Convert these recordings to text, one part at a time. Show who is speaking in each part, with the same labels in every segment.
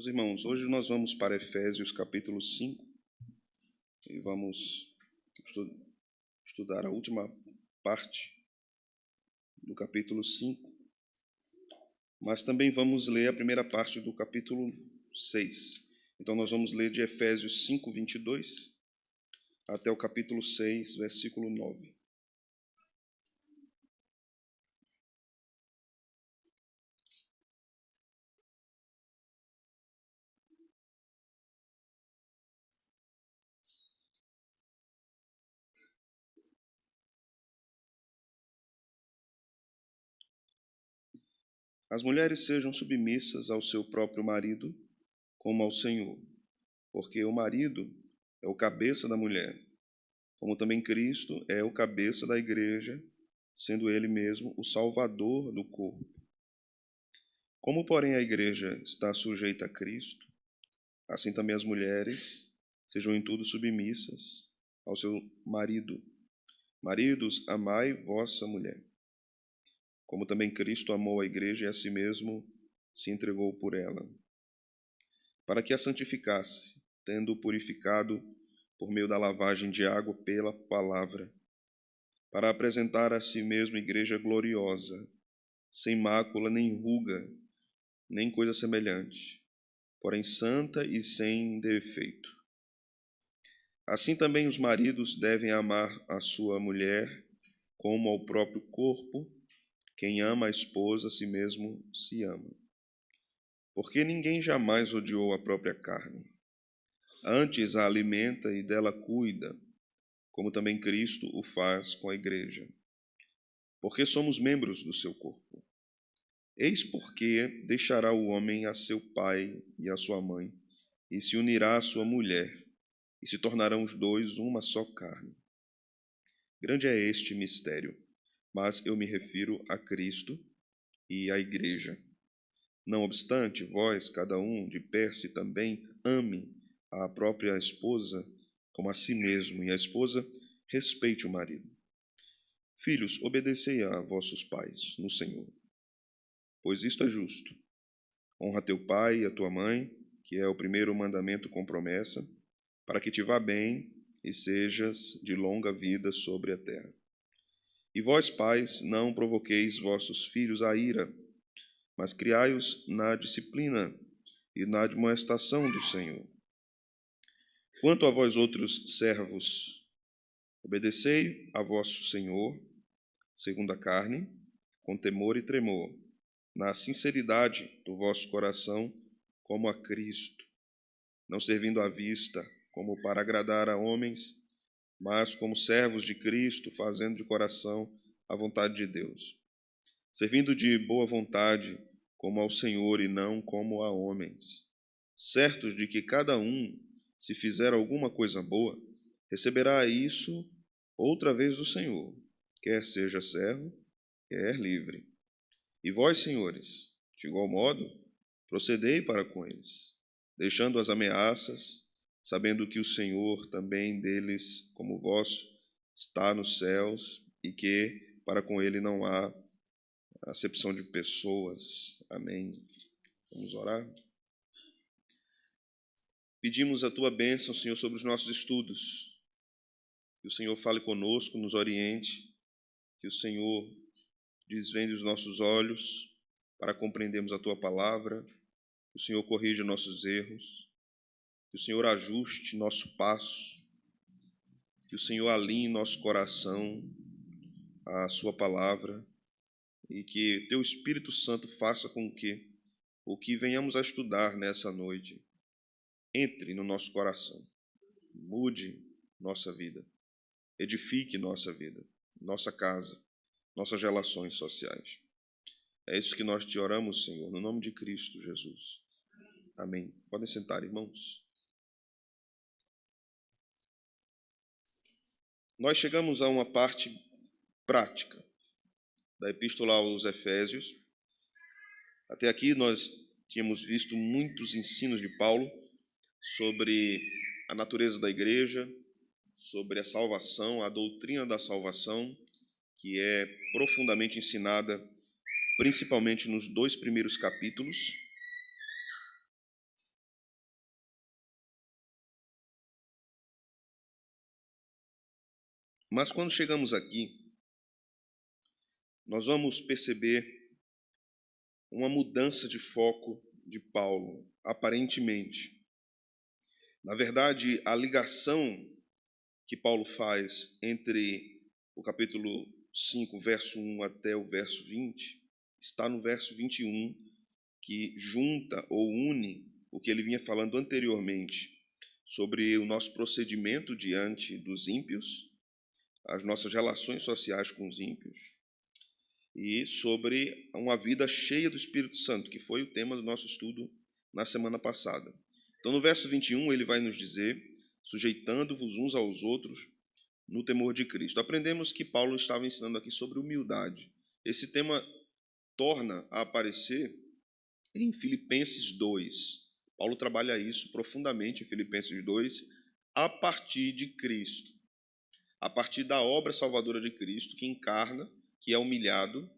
Speaker 1: Meus irmãos, hoje nós vamos para Efésios capítulo 5 e vamos estudar a última parte do capítulo 5, mas também vamos ler a primeira parte do capítulo 6. Então nós vamos ler de Efésios 5, 22 até o capítulo 6, versículo 9. As mulheres sejam submissas ao seu próprio marido, como ao Senhor, porque o marido é o cabeça da mulher, como também Cristo é o cabeça da igreja, sendo ele mesmo o salvador do corpo. Como, porém, a igreja está sujeita a Cristo, assim também as mulheres sejam em tudo submissas ao seu marido. Maridos, amai vossa mulher, como também Cristo amou a igreja e a si mesmo se entregou por ela, para que a santificasse, tendo-o purificado por meio da lavagem de água pela palavra, para apresentar a si mesmo igreja gloriosa, sem mácula, nem ruga, nem coisa semelhante, porém santa e sem defeito. Assim também os maridos devem amar a sua mulher como ao próprio corpo. Quem ama a esposa, a si mesmo se ama. Porque ninguém jamais odiou a própria carne. Antes a alimenta e dela cuida, como também Cristo o faz com a igreja. Porque somos membros do seu corpo. Eis porque deixará o homem a seu pai e a sua mãe, e se unirá à sua mulher, e se tornarão os dois uma só carne. Grande é este mistério, mas eu me refiro a Cristo e à igreja. Não obstante, vós, cada um de per-se também, ame a própria esposa como a si mesmo, e a esposa respeite o marido. Filhos, obedecei a vossos pais no Senhor, pois isto é justo. Honra teu pai e a tua mãe, que é o primeiro mandamento com promessa, para que te vá bem e sejas de longa vida sobre a terra. E vós, pais, não provoqueis vossos filhos à ira, mas criai-os na disciplina e na admoestação do Senhor. Quanto a vós outros servos, obedecei a vosso Senhor, segundo a carne, com temor e tremor, na sinceridade do vosso coração, como a Cristo, não servindo à vista, como para agradar a homens, mas como servos de Cristo, fazendo de coração a vontade de Deus, servindo de boa vontade, como ao Senhor e não como a homens, certos de que cada um, se fizer alguma coisa boa, receberá isso outra vez do Senhor, quer seja servo, quer livre. E vós, senhores, de igual modo, procedei para com eles, deixando as ameaças, sabendo que o Senhor também deles, como vosso, está nos céus e que para com ele não há acepção de pessoas. Amém. Vamos orar. Pedimos a tua bênção, Senhor, sobre os nossos estudos. Que o Senhor fale conosco, nos oriente. Que o Senhor desvende os nossos olhos para compreendermos a tua palavra. Que o Senhor corrija nossos erros. Que o Senhor ajuste nosso passo. Que o Senhor alinhe nosso coração à sua palavra. E que teu Espírito Santo faça com que o que venhamos a estudar nessa noite entre no nosso coração, mude nossa vida, edifique nossa vida, nossa casa, nossas relações sociais. É isso que nós te oramos, Senhor, no nome de Cristo Jesus. Amém. Podem sentar, irmãos. Nós chegamos a uma parte prática da Epístola aos Efésios. Até aqui nós tínhamos visto muitos ensinos de Paulo sobre a natureza da igreja, sobre a salvação, a doutrina da salvação, que é profundamente ensinada, principalmente nos 2 primeiros capítulos. Mas quando chegamos aqui, nós vamos perceber uma mudança de foco de Paulo, aparentemente. Na verdade, a ligação que Paulo faz entre o capítulo 5, verso 1 até o verso 20, está no verso 21, que junta ou une o que ele vinha falando anteriormente sobre o nosso procedimento diante dos ímpios, as nossas relações sociais com os ímpios, e sobre uma vida cheia do Espírito Santo, que foi o tema do nosso estudo na semana passada. Então, no verso 21, ele vai nos dizer: sujeitando-vos uns aos outros no temor de Cristo. Aprendemos que Paulo estava ensinando aqui sobre humildade. Esse tema torna a aparecer em Filipenses 2. Paulo trabalha isso profundamente em Filipenses 2, a partir de Cristo, a partir da obra salvadora de Cristo, que encarna, que é humilhado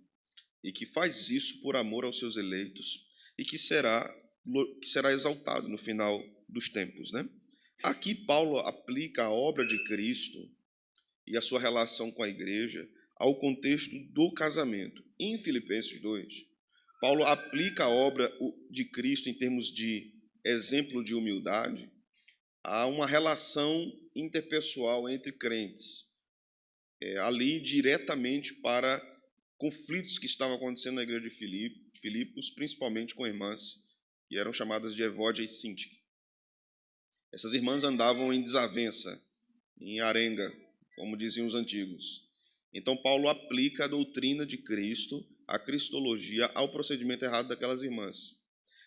Speaker 1: e que faz isso por amor aos seus eleitos e que será exaltado no final dos tempos, né? Aqui Paulo aplica a obra de Cristo e a sua relação com a igreja ao contexto do casamento. Em Filipenses 2, Paulo aplica a obra de Cristo em termos de exemplo de humildade a uma relação interpessoal entre crentes, ali diretamente para conflitos que estavam acontecendo na igreja de Filipos, principalmente com irmãs que eram chamadas de Evódia e Síntique. Essas irmãs andavam em desavença, em arenga, como diziam os antigos. Então Paulo aplica a doutrina de Cristo, a cristologia, ao procedimento errado daquelas irmãs.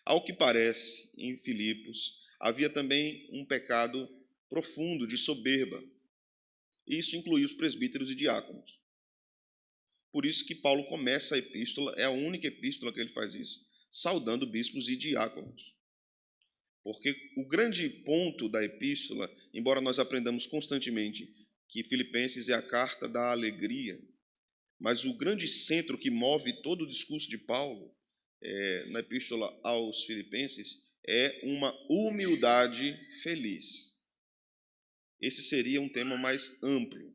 Speaker 1: Ao que parece, em Filipos, havia também um pecado profundo de soberba. Isso incluía os presbíteros e diáconos. Por isso que Paulo começa a epístola, é a única epístola que ele faz isso, saudando bispos e diáconos. Porque o grande ponto da epístola, embora nós aprendamos constantemente que Filipenses é a carta da alegria, mas o grande centro que move todo o discurso de Paulo na epístola aos Filipenses é uma humildade feliz. Esse seria um tema mais amplo.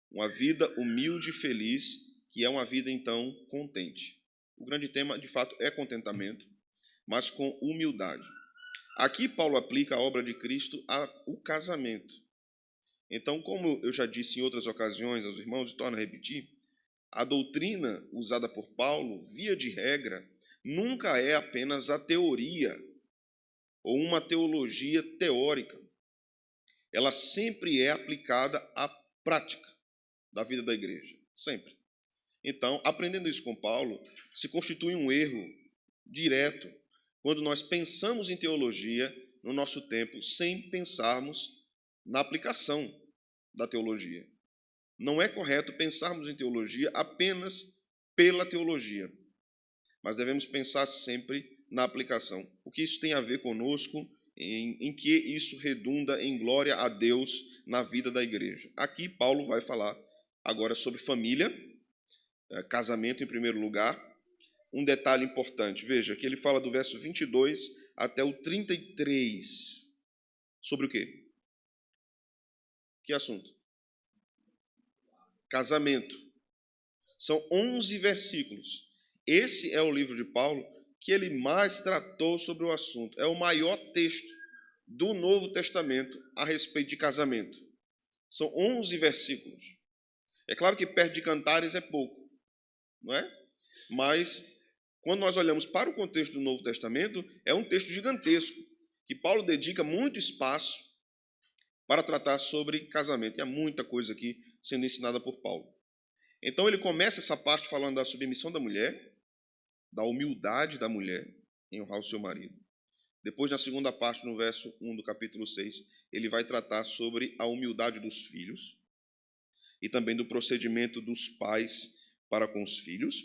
Speaker 1: Uma vida humilde e feliz, que é uma vida, então, contente. O grande tema, de fato, é contentamento, mas com humildade. Aqui Paulo aplica a obra de Cristo ao casamento. Então, como eu já disse em outras ocasiões aos irmãos, e torno a repetir, a doutrina usada por Paulo, via de regra, nunca é apenas a teoria ou uma teologia teórica. Ela sempre é aplicada à prática da vida da igreja, sempre. Então, aprendendo isso com Paulo, se constitui um erro direto quando nós pensamos em teologia no nosso tempo sem pensarmos na aplicação da teologia. Não é correto pensarmos em teologia apenas pela teologia, mas devemos pensar sempre na aplicação. O que isso tem a ver conosco, em que isso redunda em glória a Deus na vida da igreja. Aqui Paulo vai falar agora sobre família, casamento em primeiro lugar. Um detalhe importante, veja que ele fala do verso 22 até o 33. Sobre o quê? Que assunto? Casamento. São 11 versículos. Esse é o livro de Paulo que ele mais tratou sobre o assunto. É o maior texto do Novo Testamento a respeito de casamento. São 11 versículos. É claro que perto de Cantares é pouco, não é? Mas, quando nós olhamos para o contexto do Novo Testamento, é um texto gigantesco, que Paulo dedica muito espaço para tratar sobre casamento. E há muita coisa aqui sendo ensinada por Paulo. Então, ele começa essa parte falando da submissão da mulher, da humildade da mulher em honrar o seu marido. Depois, na segunda parte, no verso 1 do capítulo 6, ele vai tratar sobre a humildade dos filhos e também do procedimento dos pais para com os filhos.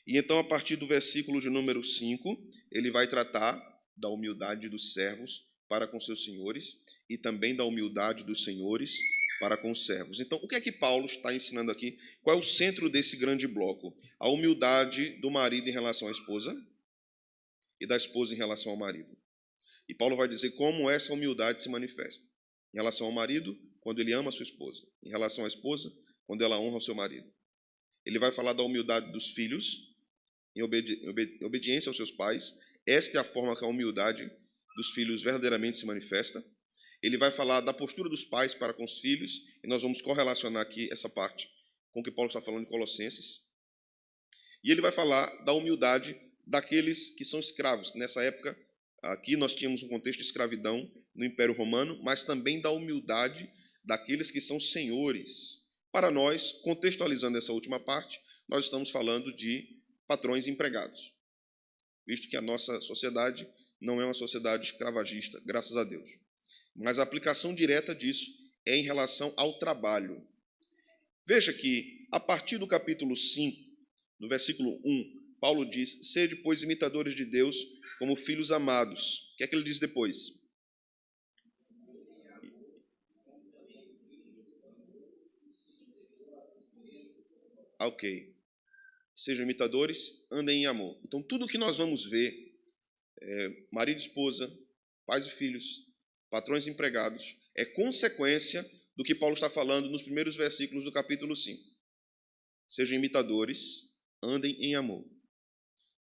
Speaker 1: E então, a partir do versículo de número 5, ele vai tratar da humildade dos servos para com seus senhores e também da humildade dos senhores para com os servos. Então, o que é que Paulo está ensinando aqui? Qual é o centro desse grande bloco? A humildade do marido em relação à esposa e da esposa em relação ao marido. E Paulo vai dizer como essa humildade se manifesta. Em relação ao marido, quando ele ama a sua esposa. Em relação à esposa, quando ela honra o seu marido. Ele vai falar da humildade dos filhos, em obediência aos seus pais. Esta é a forma que a humildade dos filhos verdadeiramente se manifesta. Ele vai falar da postura dos pais para com os filhos, e nós vamos correlacionar aqui essa parte com o que Paulo está falando em Colossenses. E ele vai falar da humildade daqueles que são escravos. Nessa época, aqui nós tínhamos um contexto de escravidão no Império Romano, mas também da humildade daqueles que são senhores. Para nós, contextualizando essa última parte, nós estamos falando de patrões e empregados, visto que a nossa sociedade não é uma sociedade escravagista, graças a Deus. Mas a aplicação direta disso é em relação ao trabalho. Veja que, a partir do capítulo 5, no versículo 1, Paulo diz: sede, pois, imitadores de Deus como filhos amados. O que é que ele diz depois? Ok. Sejam imitadores, andem em amor. Então, tudo que nós vamos ver, marido e esposa, pais e filhos, patrões e empregados, é consequência do que Paulo está falando nos primeiros versículos do capítulo 5. Sejam imitadores, andem em amor.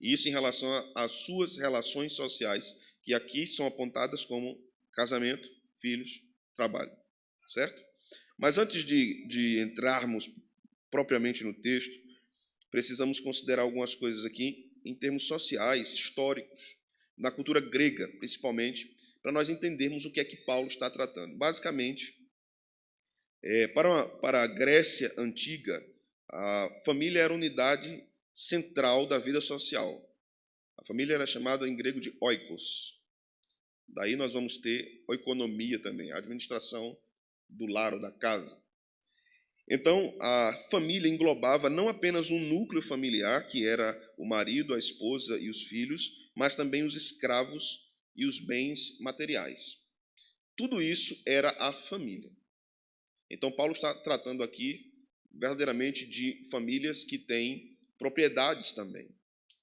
Speaker 1: Isso em relação às suas relações sociais, que aqui são apontadas como casamento, filhos, trabalho. Certo? Mas antes de entrarmos propriamente no texto, precisamos considerar algumas coisas aqui em termos sociais, históricos, na cultura grega, principalmente, para nós entendermos o que é que Paulo está tratando. Basicamente, para a Grécia antiga, a família era a unidade central da vida social. A família era chamada em grego de oikos. Daí nós vamos ter oikonomia também, a administração do lar ou da casa. Então, a família englobava não apenas um núcleo familiar, que era o marido, a esposa e os filhos, mas também os escravos e os bens materiais. Tudo isso era a família. Então, Paulo está tratando aqui verdadeiramente de famílias que têm propriedades também,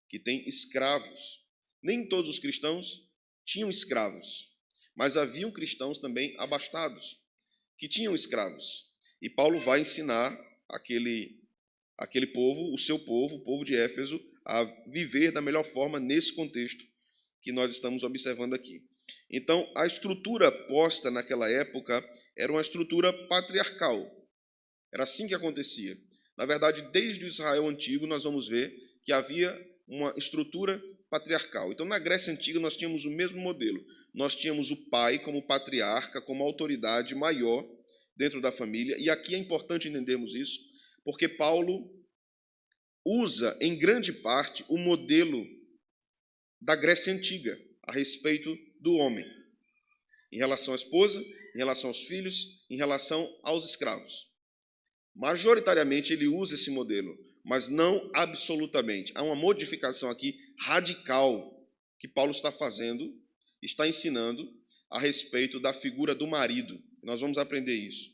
Speaker 1: que têm escravos. Nem todos os cristãos tinham escravos, mas haviam cristãos também abastados, que tinham escravos. E Paulo vai ensinar aquele povo, o povo de Éfeso, a viver da melhor forma nesse contexto que nós estamos observando aqui. Então, a estrutura posta naquela época era uma estrutura patriarcal. Era assim que acontecia. Na verdade, desde o Israel antigo, nós vamos ver que havia uma estrutura patriarcal. Então, na Grécia Antiga, nós tínhamos o mesmo modelo. Nós tínhamos o pai como patriarca, como autoridade maior dentro da família. E aqui é importante entendermos isso, porque Paulo usa, em grande parte, o modelo da Grécia Antiga a respeito do homem, em relação à esposa, em relação aos filhos, em relação aos escravos. Majoritariamente ele usa esse modelo, mas não absolutamente. Há uma modificação aqui radical que Paulo está fazendo, está ensinando a respeito da figura do marido. Nós vamos aprender isso.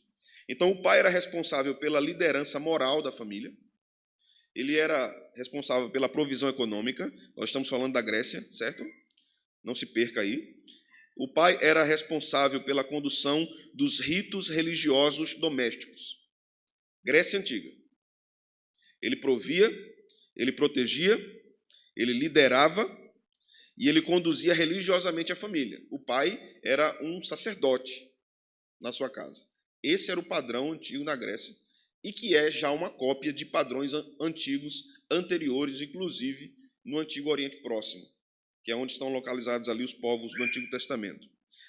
Speaker 1: Então, o pai era responsável pela liderança moral da família, ele era responsável pela provisão econômica, nós estamos falando da Grécia, certo? Não se perca aí. O pai era responsável pela condução dos ritos religiosos domésticos. Grécia Antiga. Ele provia, ele protegia, ele liderava e ele conduzia religiosamente a família. O pai era um sacerdote na sua casa. Esse era o padrão antigo na Grécia e que é já uma cópia de padrões antigos, anteriores, inclusive no Antigo Oriente Próximo, que é onde estão localizados ali os povos do Antigo Testamento.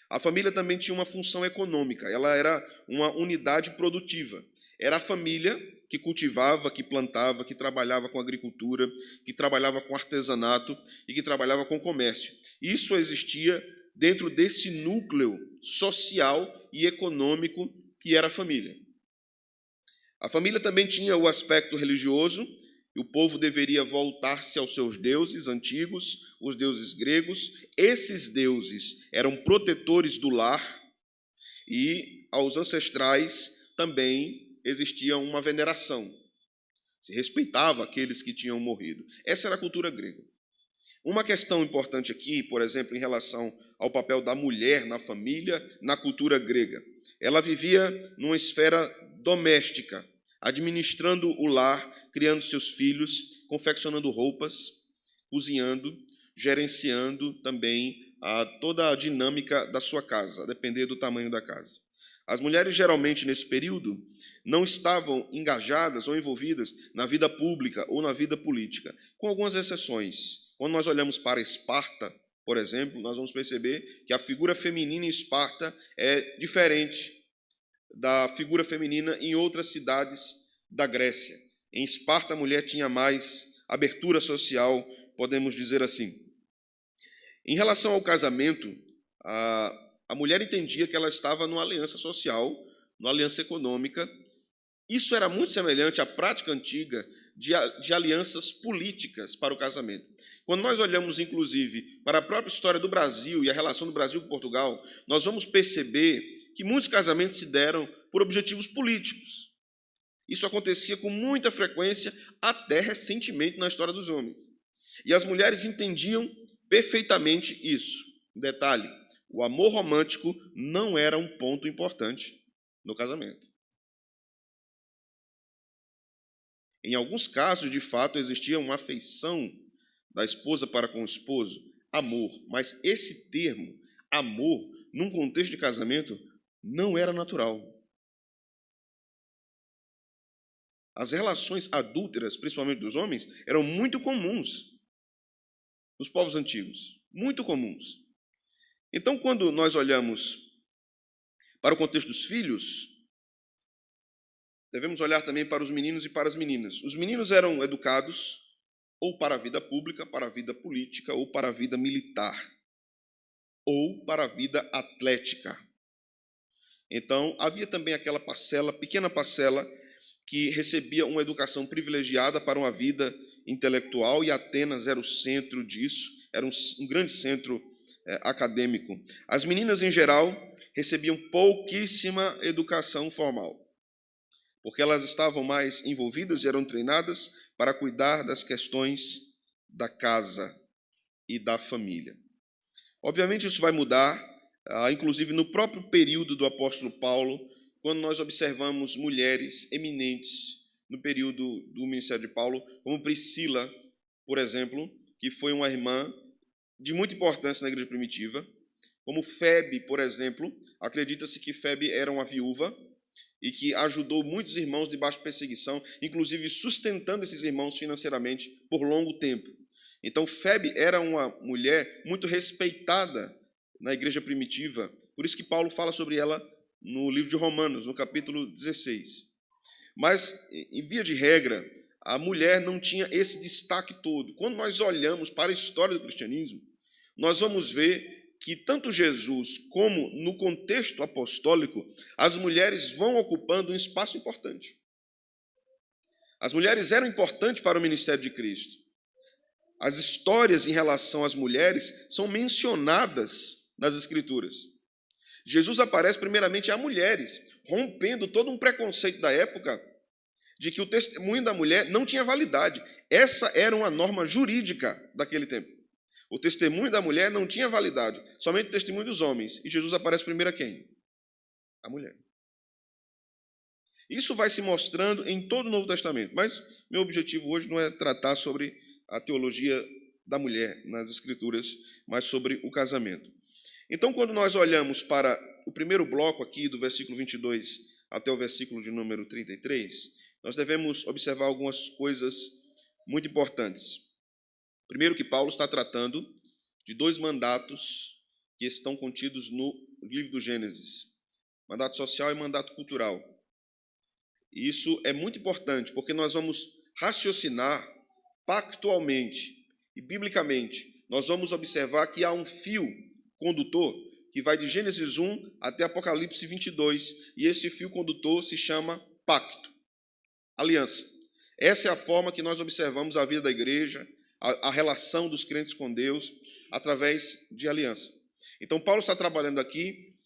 Speaker 1: A família também tinha uma função econômica, ela era uma unidade produtiva. Era a família que cultivava, que plantava, que trabalhava com agricultura, que trabalhava com artesanato e que trabalhava com comércio. Isso existia dentro desse núcleo social e econômico que era a família. A família também tinha o aspecto religioso, e o povo deveria voltar-se aos seus deuses antigos, os deuses gregos. Esses deuses eram protetores do lar e aos ancestrais também existia uma veneração. Se respeitava aqueles que tinham morrido. Essa era a cultura grega. Uma questão importante aqui, por exemplo, em relação ao papel da mulher na família, na cultura grega. Ela vivia numa esfera doméstica, administrando o lar, criando seus filhos, confeccionando roupas, cozinhando, gerenciando também toda a dinâmica da sua casa, a depender do tamanho da casa. As mulheres, geralmente, nesse período, não estavam engajadas ou envolvidas na vida pública ou na vida política, com algumas exceções. Quando nós olhamos para Esparta, por exemplo, nós vamos perceber que a figura feminina em Esparta é diferente da figura feminina em outras cidades da Grécia. Em Esparta, a mulher tinha mais abertura social, podemos dizer assim. Em relação ao casamento, a mulher entendia que ela estava numa aliança social, numa aliança econômica. Isso era muito semelhante à prática antiga de alianças políticas para o casamento. Quando nós olhamos, inclusive, para a própria história do Brasil e a relação do Brasil com Portugal, nós vamos perceber que muitos casamentos se deram por objetivos políticos. Isso acontecia com muita frequência até recentemente na história dos homens. E as mulheres entendiam perfeitamente isso. Detalhe, o amor romântico não era um ponto importante no casamento. Em alguns casos, de fato, existia uma afeição da esposa para com o esposo, amor. Mas esse termo, amor, num contexto de casamento, não era natural. As relações adúlteras, principalmente dos homens, eram muito comuns nos povos antigos. Muito comuns. Então, quando nós olhamos para o contexto dos filhos, devemos olhar também para os meninos e para as meninas. Os meninos eram educados ou para a vida pública, para a vida política, ou para a vida militar, ou para a vida atlética. Então, havia também aquela parcela, pequena parcela, que recebia uma educação privilegiada para uma vida intelectual, e Atenas era o centro disso, era um grande centro acadêmico. As meninas, em geral, recebiam pouquíssima educação formal, porque elas estavam mais envolvidas e eram treinadas para cuidar das questões da casa e da família. Obviamente, isso vai mudar, inclusive no próprio período do apóstolo Paulo, quando nós observamos mulheres eminentes no período do ministério de Paulo, como Priscila, por exemplo, que foi uma irmã de muita importância na igreja primitiva, como Febe, por exemplo. Acredita-se que Febe era uma viúva e que ajudou muitos irmãos debaixo de perseguição, inclusive sustentando esses irmãos financeiramente por longo tempo. Então, Febe era uma mulher muito respeitada na igreja primitiva, por isso que Paulo fala sobre ela no livro de Romanos, no capítulo 16. Mas, em via de regra, a mulher não tinha esse destaque todo. Quando nós olhamos para a história do cristianismo, nós vamos ver que tanto Jesus como no contexto apostólico, as mulheres vão ocupando um espaço importante. As mulheres eram importantes para o ministério de Cristo. As histórias em relação às mulheres são mencionadas nas Escrituras. Jesus aparece primeiramente a mulheres, rompendo todo um preconceito da época de que o testemunho da mulher não tinha validade. Essa era uma norma jurídica daquele tempo. O testemunho da mulher não tinha validade, somente o testemunho dos homens. E Jesus aparece primeiro a quem? A mulher. Isso vai se mostrando em todo o Novo Testamento, mas meu objetivo hoje não é tratar sobre a teologia da mulher nas Escrituras, mas sobre o casamento. Então, quando nós olhamos para o primeiro bloco aqui, do versículo 22 até o versículo de número 33, nós devemos observar algumas coisas muito importantes. Primeiro, que Paulo está tratando de dois mandatos que estão contidos no livro do Gênesis: mandato social e mandato cultural. E isso é muito importante, porque nós vamos raciocinar pactualmente e biblicamente. Nós vamos observar que há um fio condutor que vai de Gênesis 1 até Apocalipse 22, e esse fio condutor se chama pacto, aliança. Essa é a forma que nós observamos a vida da igreja, a relação dos crentes com Deus, através de aliança. Então, Paulo está trabalhando aqui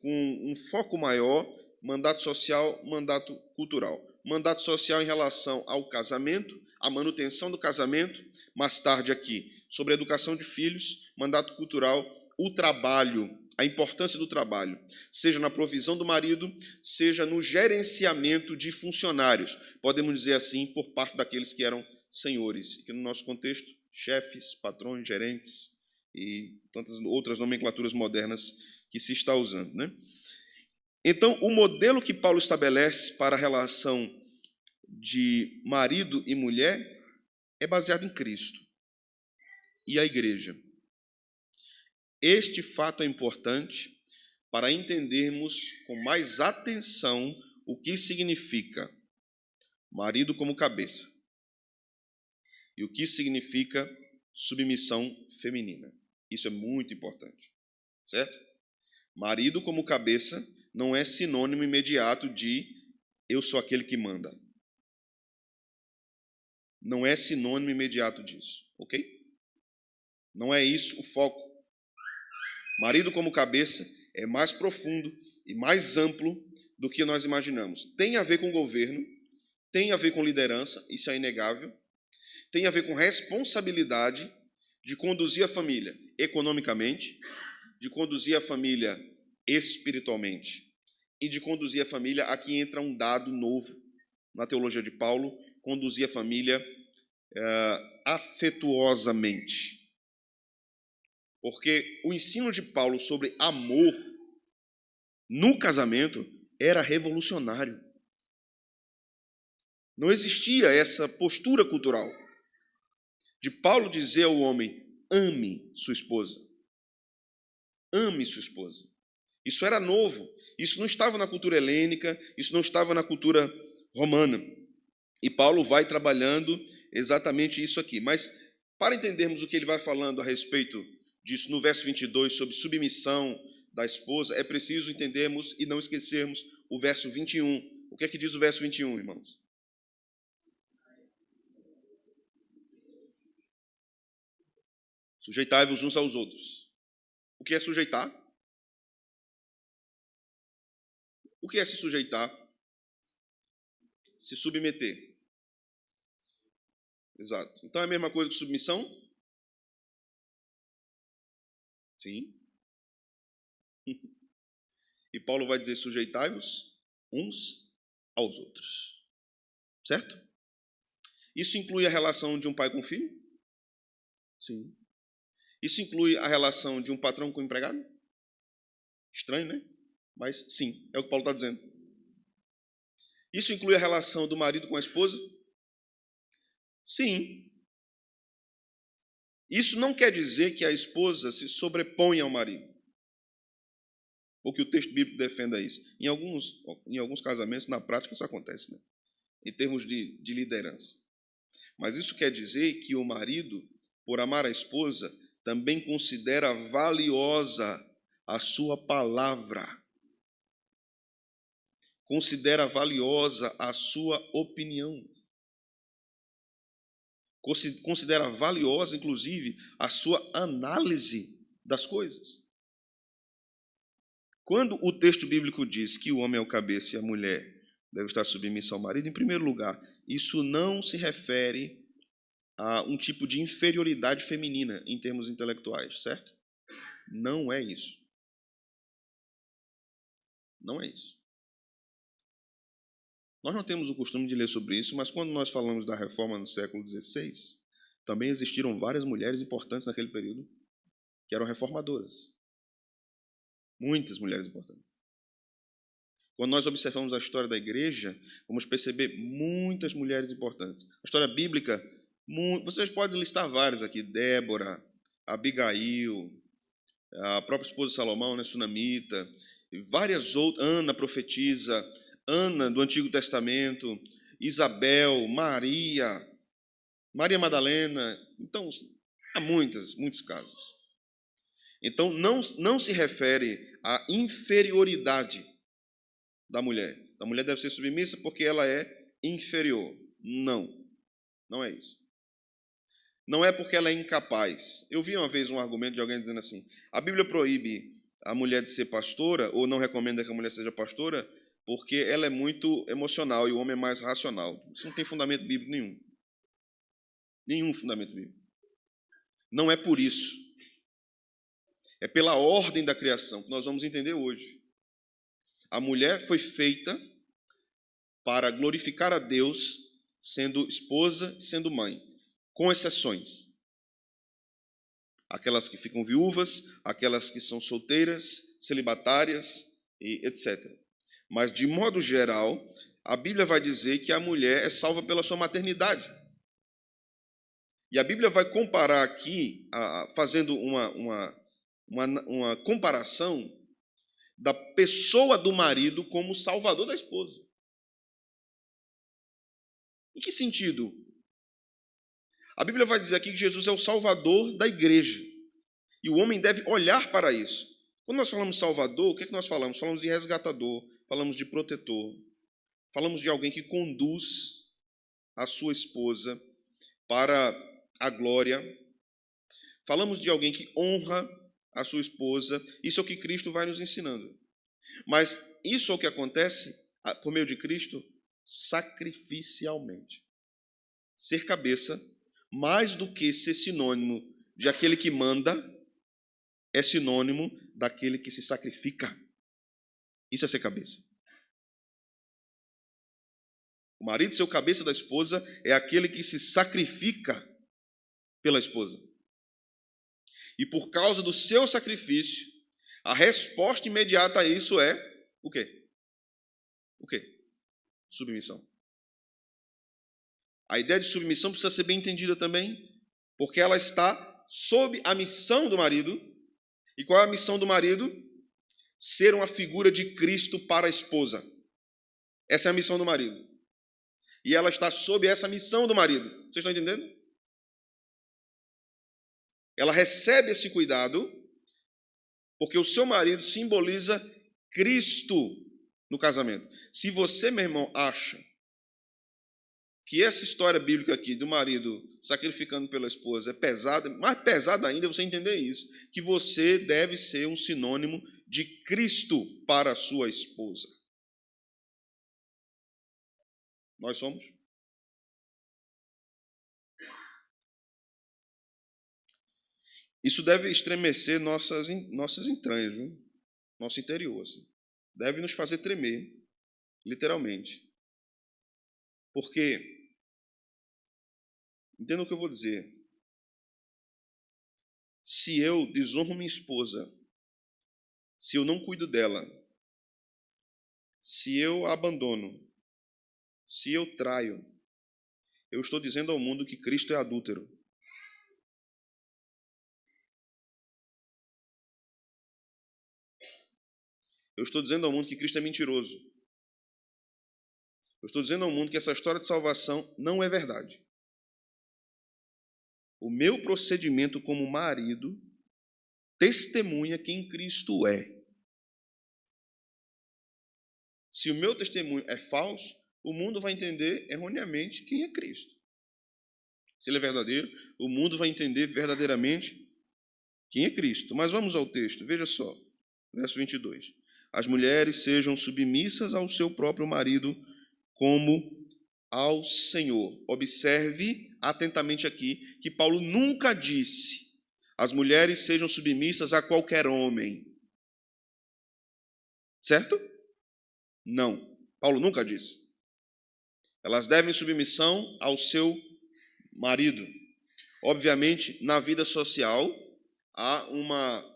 Speaker 1: com um foco maior, mandato social, mandato cultural. Mandato social em relação ao casamento, a manutenção do casamento, mais tarde aqui, sobre a educação de filhos, mandato cultural, o trabalho, a importância do trabalho, seja na provisão do marido, seja no gerenciamento de funcionários, podemos dizer assim, por parte daqueles que eram senhores, que no nosso contexto, chefes, patrões, gerentes e tantas outras nomenclaturas modernas que se está usando, né? Então, o modelo que Paulo estabelece para a relação de marido e mulher é baseado em Cristo e a igreja. Este fato é importante para entendermos com mais atenção o que significa marido como cabeça e o que significa submissão feminina. Isso é muito importante, certo? Marido como cabeça não é sinônimo imediato de eu sou aquele que manda. Não é sinônimo imediato disso, ok? Não é isso o foco. Marido como cabeça é mais profundo e mais amplo do que nós imaginamos. Tem a ver com governo, tem a ver com liderança, isso é inegável. Tem a ver com responsabilidade de conduzir a família economicamente, de conduzir a família espiritualmente e de conduzir a família, aqui entra um dado novo na teologia de Paulo, conduzir a família afetuosamente. Porque o ensino de Paulo sobre amor no casamento era revolucionário. Não existia essa postura cultural de Paulo dizer ao homem, ame sua esposa. Ame sua esposa. Isso era novo. Isso não estava na cultura helênica, isso não estava na cultura romana. E Paulo vai trabalhando exatamente isso aqui. Mas, para entendermos o que ele vai falando a respeito disso no verso 22, sobre submissão da esposa, é preciso entendermos e não esquecermos o verso 21. O que é que diz o verso 21, irmãos? Sujeitai-vos uns aos outros. O que é sujeitar? O que é se sujeitar? Se submeter. Exato. Então é a mesma coisa que submissão? Sim. E Paulo vai dizer sujeitai-vos uns aos outros. Certo? Isso inclui a relação de um pai com filho? Sim. Isso inclui a relação de um patrão com empregado? Estranho, né? Mas sim, é o que Paulo está dizendo. Isso inclui a relação do marido com a esposa? Sim. Isso não quer dizer que a esposa se sobrepõe ao marido. Ou que o texto bíblico defenda isso. Em alguns casamentos, na prática, isso acontece, né? Em termos de liderança. Mas isso quer dizer que o marido, por amar a esposa, também considera valiosa a sua palavra. Considera valiosa a sua opinião. Considera valiosa, inclusive, a sua análise das coisas. Quando o texto bíblico diz que o homem é o cabeça e a mulher deve estar submissa ao marido, em primeiro lugar, isso não se refere a um tipo de inferioridade feminina em termos intelectuais, certo? Não é isso. Não é isso. Nós não temos o costume de ler sobre isso, mas quando nós falamos da reforma no século XVI, também existiram várias mulheres importantes naquele período que eram reformadoras. Muitas mulheres importantes. Quando nós observamos a história da igreja, vamos perceber muitas mulheres importantes. A história bíblica, vocês podem listar várias aqui: Débora, Abigail, a própria esposa de Salomão, né, Sunamita, e várias outras, Ana, profetisa, Ana, do Antigo Testamento, Isabel, Maria Madalena. Então, há muitos casos. Então, não se refere à inferioridade da mulher. A mulher deve ser submissa porque ela é inferior. Não é isso. Não é porque ela é incapaz. Eu vi uma vez um argumento de alguém dizendo assim: a Bíblia proíbe a mulher de ser pastora, ou não recomenda que a mulher seja pastora, porque ela é muito emocional e o homem é mais racional. Isso não tem fundamento bíblico nenhum. Nenhum fundamento bíblico. Não é por isso. É pela ordem da criação que nós vamos entender hoje. A mulher foi feita para glorificar a Deus, sendo esposa e sendo mãe, com exceções. Aquelas que ficam viúvas, aquelas que são solteiras, celibatárias e etc. Mas, de modo geral, a Bíblia vai dizer que a mulher é salva pela sua maternidade. E a Bíblia vai comparar aqui, fazendo uma comparação da pessoa do marido como salvador da esposa. Em que sentido? A Bíblia vai dizer aqui que Jesus é o salvador da igreja. E o homem deve olhar para isso. Quando nós falamos salvador, o que é que nós falamos? Falamos de resgatador, falamos de protetor, falamos de alguém que conduz a sua esposa para a glória. Falamos de alguém que honra a sua esposa. Isso é o que Cristo vai nos ensinando. Mas isso é o que acontece por meio de Cristo sacrificialmente. Ser cabeça, mais do que ser sinônimo de aquele que manda, é sinônimo daquele que se sacrifica. Isso é ser cabeça. O marido ser o cabeça da esposa é aquele que se sacrifica pela esposa. E por causa do seu sacrifício, a resposta imediata a isso é o quê? O quê? Submissão. A ideia de submissão precisa ser bem entendida também, porque ela está sob a missão do marido. E qual é a missão do marido? Ser uma figura de Cristo para a esposa. Essa é a missão do marido. E ela está sob essa missão do marido. Vocês estão entendendo? Ela recebe esse cuidado, porque o seu marido simboliza Cristo no casamento. Se você, meu irmão, acha que essa história bíblica aqui do marido sacrificando pela esposa é pesada, mais pesada ainda é você entender isso, que você deve ser um sinônimo de Cristo para a sua esposa. Nós somos? Isso deve estremecer nossas entranhas, viu? Nosso interior. Assim. Deve nos fazer tremer, literalmente. Porque, entenda o que eu vou dizer. Se eu desonro minha esposa, se eu não cuido dela, se eu a abandono, se eu traio, eu estou dizendo ao mundo que Cristo é adúltero. Eu estou dizendo ao mundo que Cristo é mentiroso. Eu estou dizendo ao mundo que essa história de salvação não é verdade. O meu procedimento como marido testemunha quem Cristo é. Se o meu testemunho é falso, o mundo vai entender erroneamente quem é Cristo. Se ele é verdadeiro, o mundo vai entender verdadeiramente quem é Cristo. Mas vamos ao texto, veja só, verso 22. As mulheres sejam submissas ao seu próprio marido como ao Senhor. Observe atentamente aqui que Paulo nunca disse as mulheres sejam submissas a qualquer homem. Certo? Não. Paulo nunca disse. Elas devem submissão ao seu marido. Obviamente, na vida social, há uma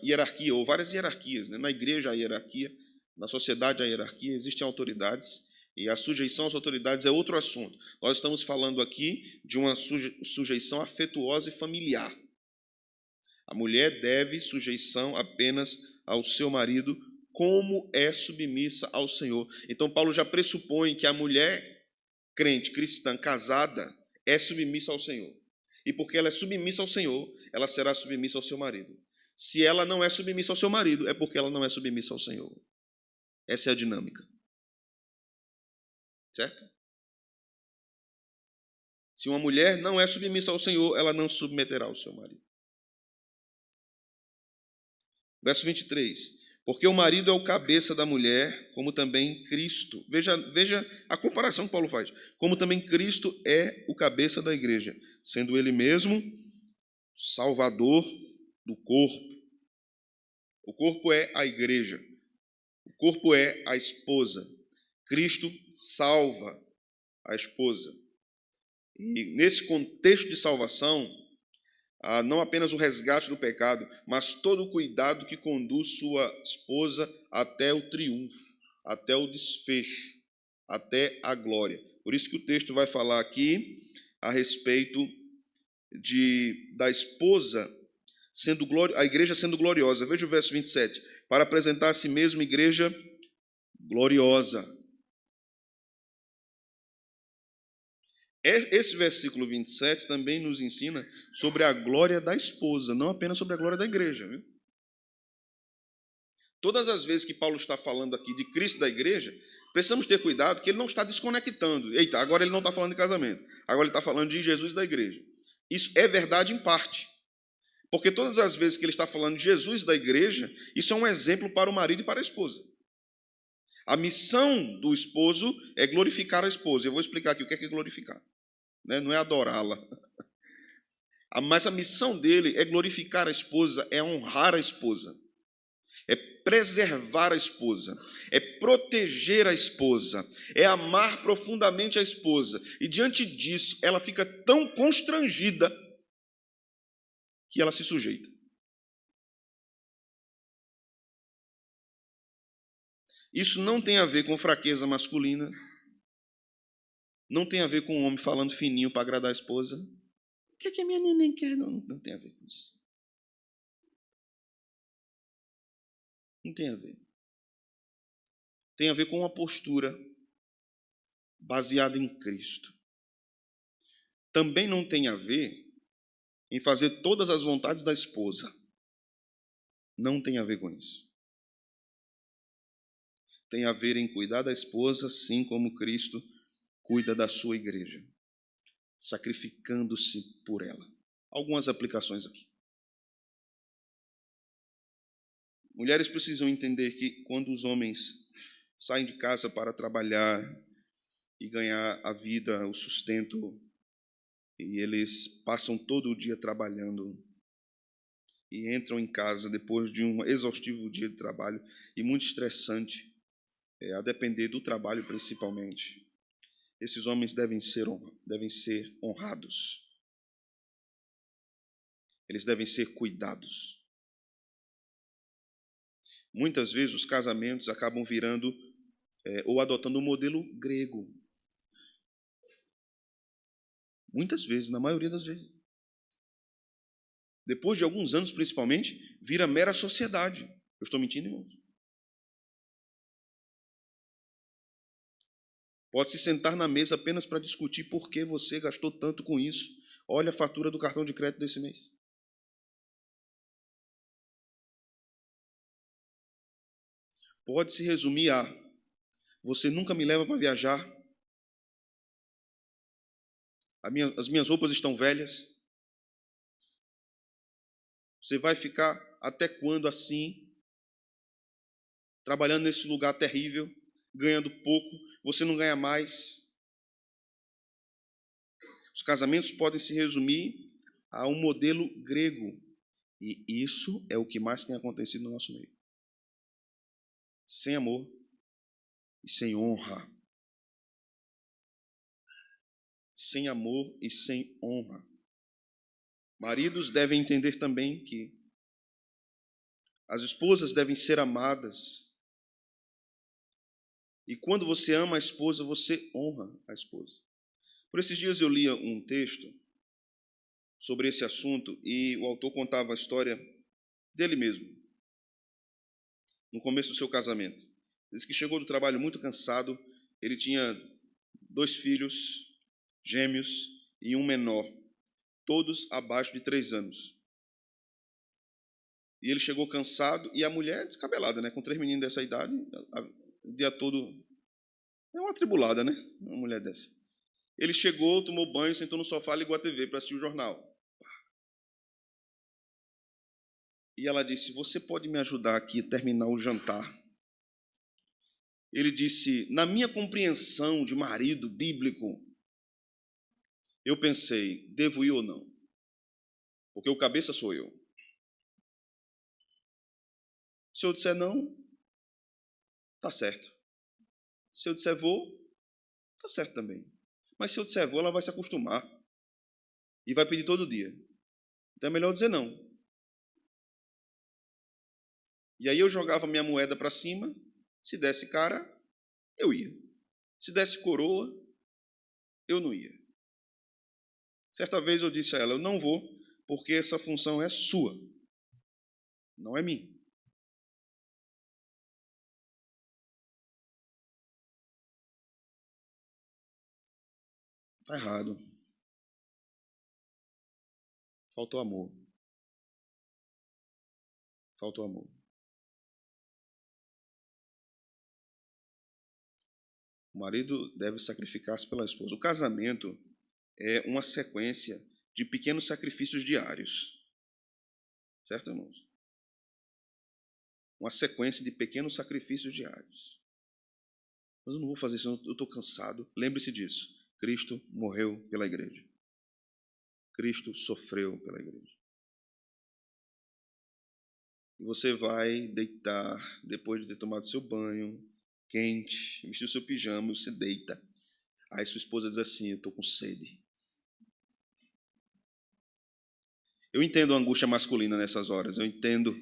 Speaker 1: hierarquia, ou várias hierarquias. Né? Na igreja há hierarquia, na sociedade há hierarquia, existem autoridades, e a sujeição às autoridades é outro assunto. Nós estamos falando aqui de uma sujeição afetuosa e familiar. A mulher deve sujeição apenas ao seu marido, como é submissa ao Senhor. Então, Paulo já pressupõe que a mulher crente, cristã, casada, é submissa ao Senhor. E porque ela é submissa ao Senhor, ela será submissa ao seu marido. Se ela não é submissa ao seu marido, é porque ela não é submissa ao Senhor. Essa é a dinâmica. Certo? Se uma mulher não é submissa ao Senhor, ela não submeterá ao seu marido. Verso 23. Porque o marido é o cabeça da mulher, como também Cristo. Veja a comparação que Paulo faz. Como também Cristo é o cabeça da igreja, sendo ele mesmo Salvador do corpo. O corpo é a igreja. O corpo é a esposa. Cristo salva a esposa. E nesse contexto de salvação, não apenas o resgate do pecado, mas todo o cuidado que conduz sua esposa até o triunfo, até o desfecho, até a glória. Por isso que o texto vai falar aqui a respeito da esposa sendo a igreja sendo gloriosa. Veja o verso 27. Para apresentar a si mesma igreja gloriosa. Esse versículo 27 também nos ensina sobre a glória da esposa, não apenas sobre a glória da igreja. Viu? Todas as vezes que Paulo está falando aqui de Cristo da igreja, precisamos ter cuidado que ele não está desconectando. Eita, agora ele não está falando de casamento, agora ele está falando de Jesus da igreja. Isso é verdade em parte, porque todas as vezes que ele está falando de Jesus da igreja, isso é um exemplo para o marido e para a esposa. A missão do esposo é glorificar a esposa. Eu vou explicar aqui o que é glorificar. Não é adorá-la. Mas a missão dele é glorificar a esposa, é honrar a esposa, é preservar a esposa, é proteger a esposa, é amar profundamente a esposa. E diante disso, ela fica tão constrangida que ela se sujeita. Isso não tem a ver com fraqueza masculina, não tem a ver com o homem falando fininho para agradar a esposa. O que é que a minha neném quer? Não tem a ver com isso. Não tem a ver. Tem a ver com uma postura baseada em Cristo. Também não tem a ver em fazer todas as vontades da esposa. Não tem a ver com isso. Tem a ver em cuidar da esposa, assim como Cristo cuida da sua igreja, sacrificando-se por ela. Algumas aplicações aqui. Mulheres precisam entender que quando os homens saem de casa para trabalhar e ganhar a vida, o sustento, e eles passam todo o dia trabalhando e entram em casa depois de um exaustivo dia de trabalho e muito estressante, a depender do trabalho principalmente. Esses homens devem ser honrados. Eles devem ser cuidados. Muitas vezes os casamentos acabam virando ou adotando um modelo grego. Muitas vezes, na maioria das vezes. Depois de alguns anos, principalmente, vira mera sociedade. Eu estou mentindo, irmãos? Pode se sentar na mesa apenas para discutir por que você gastou tanto com isso. Olha a fatura do cartão de crédito desse mês. Pode se resumir a: você nunca me leva para viajar, as minhas roupas estão velhas, você vai ficar até quando assim, trabalhando nesse lugar terrível, ganhando pouco, você não ganha mais. Os casamentos podem se resumir a um modelo grego, e isso é o que mais tem acontecido no nosso meio. Sem amor e sem honra. Sem amor e sem honra. Maridos devem entender também que as esposas devem ser amadas. E quando você ama a esposa, você honra a esposa. Por esses dias eu lia um texto sobre esse assunto e o autor contava a história dele mesmo, no começo do seu casamento. Diz que chegou do trabalho muito cansado, ele tinha 2 filhos gêmeos e um menor, todos abaixo de 3 anos. E ele chegou cansado e a mulher descabelada, né? Com 3 meninos dessa idade, o dia todo é uma atribulada, né? Uma mulher dessa. Ele chegou, tomou banho, sentou no sofá, ligou a TV para assistir o jornal. E ela disse: você pode me ajudar aqui a terminar o jantar? Ele disse: na minha compreensão de marido bíblico, eu pensei, devo ir ou não? Porque o cabeça sou eu. Se eu disser não, tá certo. Se eu disser vou, tá certo também. Mas se eu disser vou, ela vai se acostumar e vai pedir todo dia. Então é melhor dizer não. E aí eu jogava minha moeda para cima, se desse cara, eu ia. Se desse coroa, eu não ia. Certa vez eu disse a ela, eu não vou, porque essa função é sua, não é minha. Está errado. Faltou amor. Faltou amor. O marido deve sacrificar-se pela esposa. O casamento é uma sequência de pequenos sacrifícios diários. Certo, irmãos? Uma sequência de pequenos sacrifícios diários. Mas eu não vou fazer isso, eu estou cansado. Lembre-se disso. Cristo morreu pela igreja. Cristo sofreu pela igreja. E você vai deitar, depois de ter tomado seu banho, quente, vestir o seu pijama, você deita. Aí sua esposa diz assim, eu estou com sede. Eu entendo a angústia masculina nessas horas, eu entendo.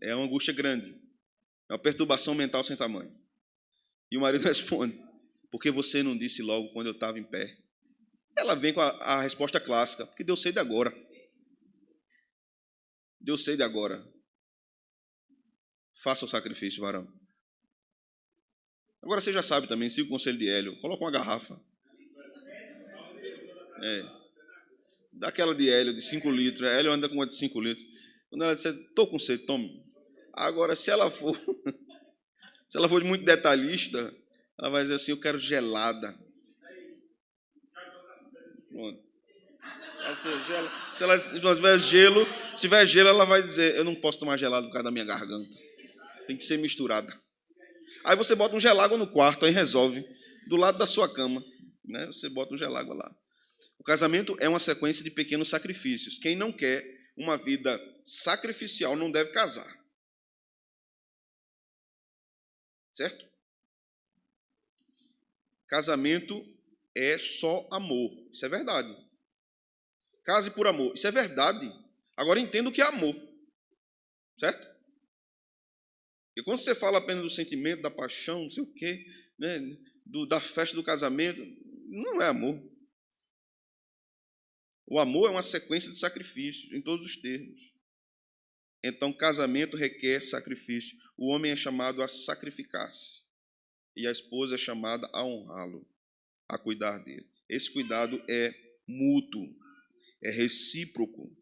Speaker 1: É uma angústia grande. É uma perturbação mental sem tamanho. E o marido responde, porque você não disse logo quando eu estava em pé? Ela vem com a resposta clássica, porque deu sede agora. Deu sede agora. Faça o sacrifício, varão. Agora você já sabe também, siga o conselho de Hélio, coloca uma garrafa. Daquela de Hélio, de 5 litros. Hélio anda com uma de 5 litros. Quando ela disser, estou com sede, tome. Agora, se ela for muito detalhista, ela vai dizer assim, eu quero gelada. Pronto. Se tiver gelo, ela vai dizer, eu não posso tomar gelado por causa da minha garganta. Tem que ser misturada. Aí você bota um gelágua no quarto, aí resolve. Do lado da sua cama, né? Você bota um gelágua lá. O casamento é uma sequência de pequenos sacrifícios. Quem não quer uma vida sacrificial não deve casar. Certo? Casamento é só amor. Isso é verdade. Case por amor. Isso é verdade. Agora entenda o que é amor. Certo? E quando você fala apenas do sentimento, da paixão, não sei o quê, né, da festa do casamento, não é amor. O amor é uma sequência de sacrifícios, em todos os termos. Então, casamento requer sacrifício. O homem é chamado a sacrificar-se. E a esposa é chamada a honrá-lo, a cuidar dele. Esse cuidado é mútuo, é recíproco.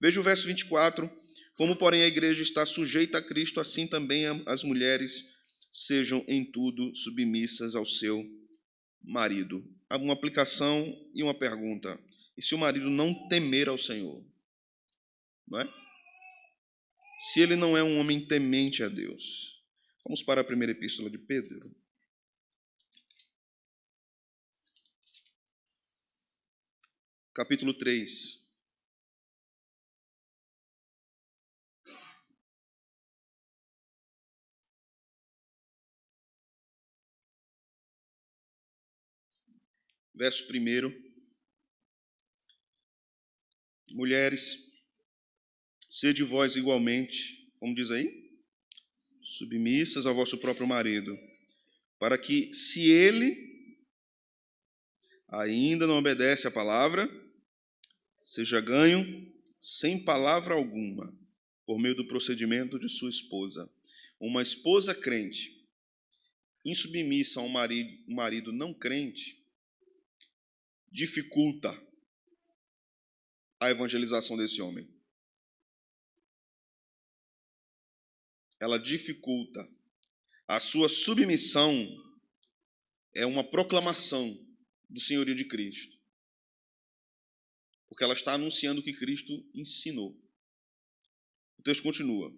Speaker 1: Veja o verso 24. Como, porém, a igreja está sujeita a Cristo, assim também as mulheres sejam em tudo submissas ao seu marido. Há uma aplicação e uma pergunta. E se o marido não temer ao Senhor? Não é? Se ele não é um homem temente a Deus. Vamos para a primeira epístola de Pedro. Capítulo 3. Verso 1. Mulheres, sede vós igualmente, como diz aí? Submissas ao vosso próprio marido, para que, se ele ainda não obedece à palavra, seja ganho sem palavra alguma, por meio do procedimento de sua esposa. Uma esposa crente, insubmissa a um marido não crente, dificulta a evangelização desse homem. Ela dificulta. A sua submissão é uma proclamação do senhorio de Cristo. Porque ela está anunciando o que Cristo ensinou. O texto continua.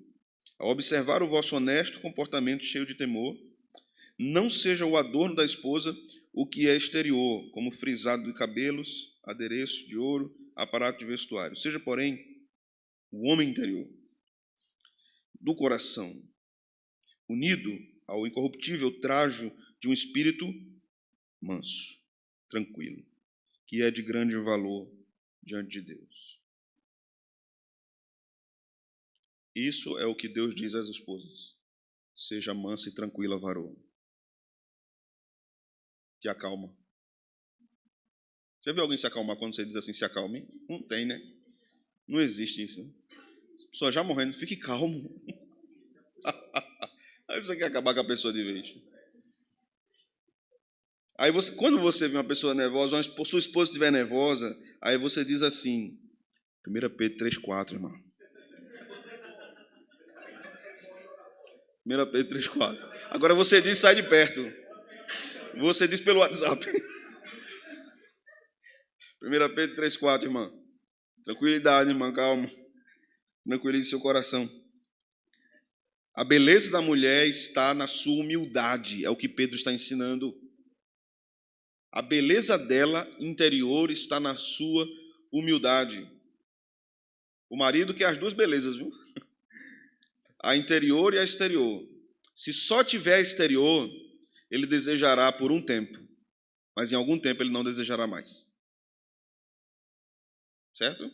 Speaker 1: Ao observar o vosso honesto comportamento cheio de temor, não seja o adorno da esposa o que é exterior, como frisado de cabelos, adereço de ouro, aparato de vestuário. Seja, porém, o homem interior, do coração, unido ao incorruptível trajo de um espírito manso, tranquilo, que é de grande valor diante de Deus. Isso é o que Deus diz às esposas. Seja mansa e tranquila, varoa. Te acalma. Já viu alguém se acalmar quando você diz assim, se acalme? Não tem, né? Não existe isso, né? A pessoa já morrendo, fique calmo. Aí você quer acabar com a pessoa de vez. Aí você, quando você vê uma pessoa nervosa, sua esposa estiver nervosa, aí você diz assim, 1 Pedro 3,4, irmão. 1 Pedro 3,4. Agora você diz, sai de perto. Você diz pelo WhatsApp. 1 Pedro 3,4, irmã. Tranquilidade, irmã, calma. Tranquilize seu coração. A beleza da mulher está na sua humildade, é o que Pedro está ensinando. A beleza dela interior está na sua humildade. O marido quer as duas belezas, viu? A interior e a exterior. Se só tiver a exterior, ele desejará por um tempo, mas em algum tempo ele não desejará mais. Certo?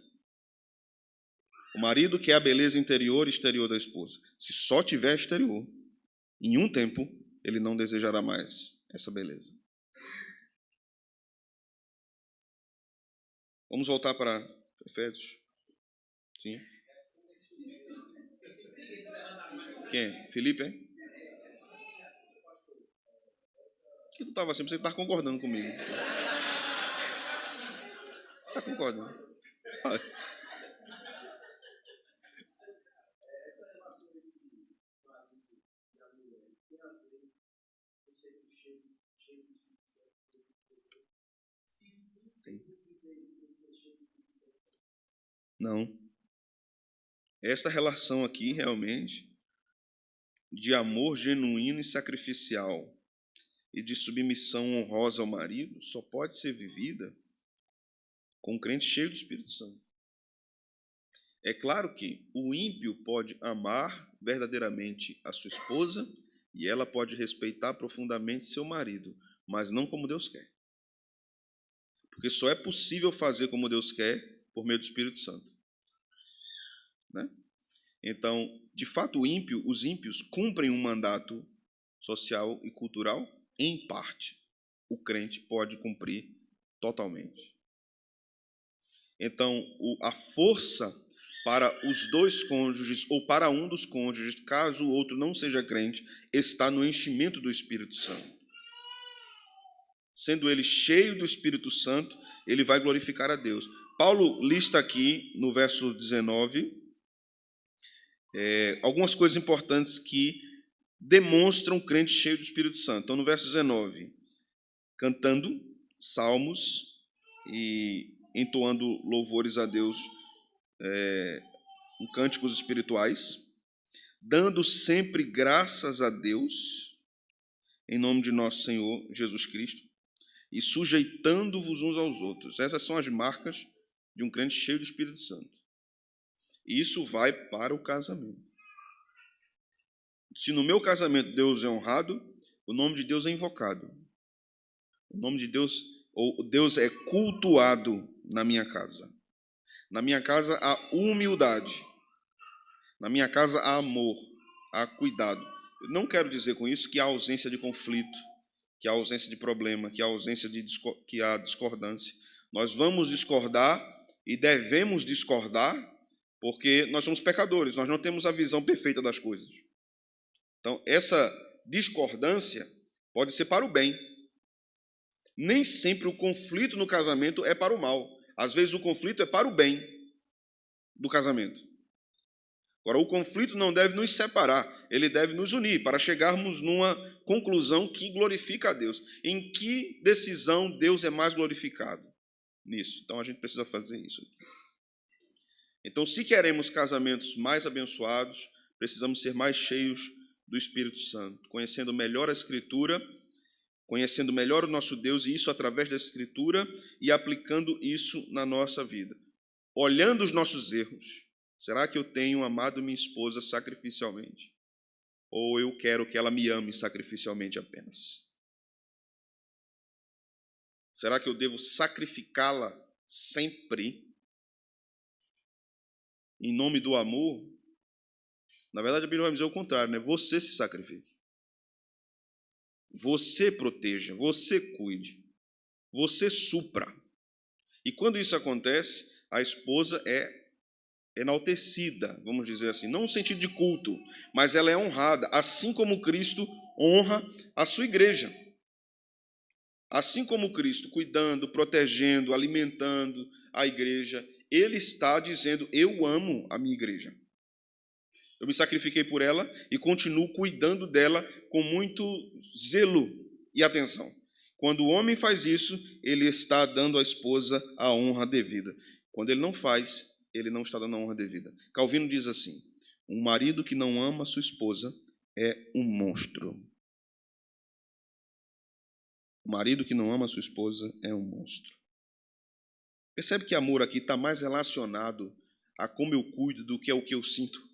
Speaker 1: O marido quer a beleza interior e exterior da esposa. Se só tiver exterior, em um tempo ele não desejará mais essa beleza. Vamos voltar para Efésios. Sim. Quem? Felipe, hein? Que tu estava assim, você está concordando comigo. Está concordando. Não. Esta relação aqui, realmente, de amor genuíno e sacrificial e de submissão honrosa ao marido, só pode ser vivida com um crente cheio do Espírito Santo. É claro que o ímpio pode amar verdadeiramente a sua esposa e ela pode respeitar profundamente seu marido, mas não como Deus quer. Porque só é possível fazer como Deus quer por meio do Espírito Santo. Né? Então, de fato, os ímpios cumprem um mandato social e cultural em parte. O crente pode cumprir totalmente. Então, a força para os dois cônjuges ou para um dos cônjuges, caso o outro não seja crente, está no enchimento do Espírito Santo. Sendo ele cheio do Espírito Santo, ele vai glorificar a Deus. Paulo lista aqui, no verso 19, algumas coisas importantes que demonstram um crente cheio do Espírito Santo. Então, no verso 19, cantando salmos e entoando louvores a Deus, em cânticos espirituais, dando sempre graças a Deus, em nome de nosso Senhor Jesus Cristo, e sujeitando-vos uns aos outros. Essas são as marcas de um crente cheio do Espírito Santo. E isso vai para o casamento. Se no meu casamento Deus é honrado, o nome de Deus é invocado. O nome de Deus, ou Deus é cultuado na minha casa. Na minha casa há humildade. Na minha casa há amor, há cuidado. Eu não quero dizer com isso que há ausência de conflito, que há ausência de problema, que há discordância. Nós vamos discordar e devemos discordar porque nós somos pecadores, nós não temos a visão perfeita das coisas. Então, essa discordância pode ser para o bem. Nem sempre o conflito no casamento é para o mal. Às vezes o conflito é para o bem do casamento. Agora, o conflito não deve nos separar, ele deve nos unir para chegarmos numa conclusão que glorifica a Deus. Em que decisão Deus é mais glorificado? Nisso. Então, a gente precisa fazer isso. Então, se queremos casamentos mais abençoados, precisamos ser mais cheios do Espírito Santo, conhecendo melhor a Escritura, conhecendo melhor o nosso Deus, e isso através da Escritura, e aplicando isso na nossa vida. Olhando os nossos erros, Será que eu tenho amado minha esposa sacrificialmente? Ou eu quero que ela me ame sacrificialmente apenas? Será que eu devo sacrificá-la sempre em nome do amor? Na verdade, a Bíblia vai dizer o contrário, né? Você se sacrifique. Você proteja, você cuide, você supra. E quando isso acontece, a esposa é enaltecida, vamos dizer assim, não no sentido de culto, mas ela é honrada, assim como Cristo honra a sua igreja. Assim como Cristo, cuidando, protegendo, alimentando a igreja, ele está dizendo: eu amo a minha igreja. Eu me sacrifiquei por ela e continuo cuidando dela com muito zelo e atenção. Quando o homem faz isso, ele está dando à esposa a honra devida. Quando ele não faz, ele não está dando a honra devida. Calvino diz assim: um marido que não ama sua esposa é um monstro. O marido que não ama sua esposa é um monstro. Percebe que amor aqui está mais relacionado a como eu cuido do que ao que eu sinto.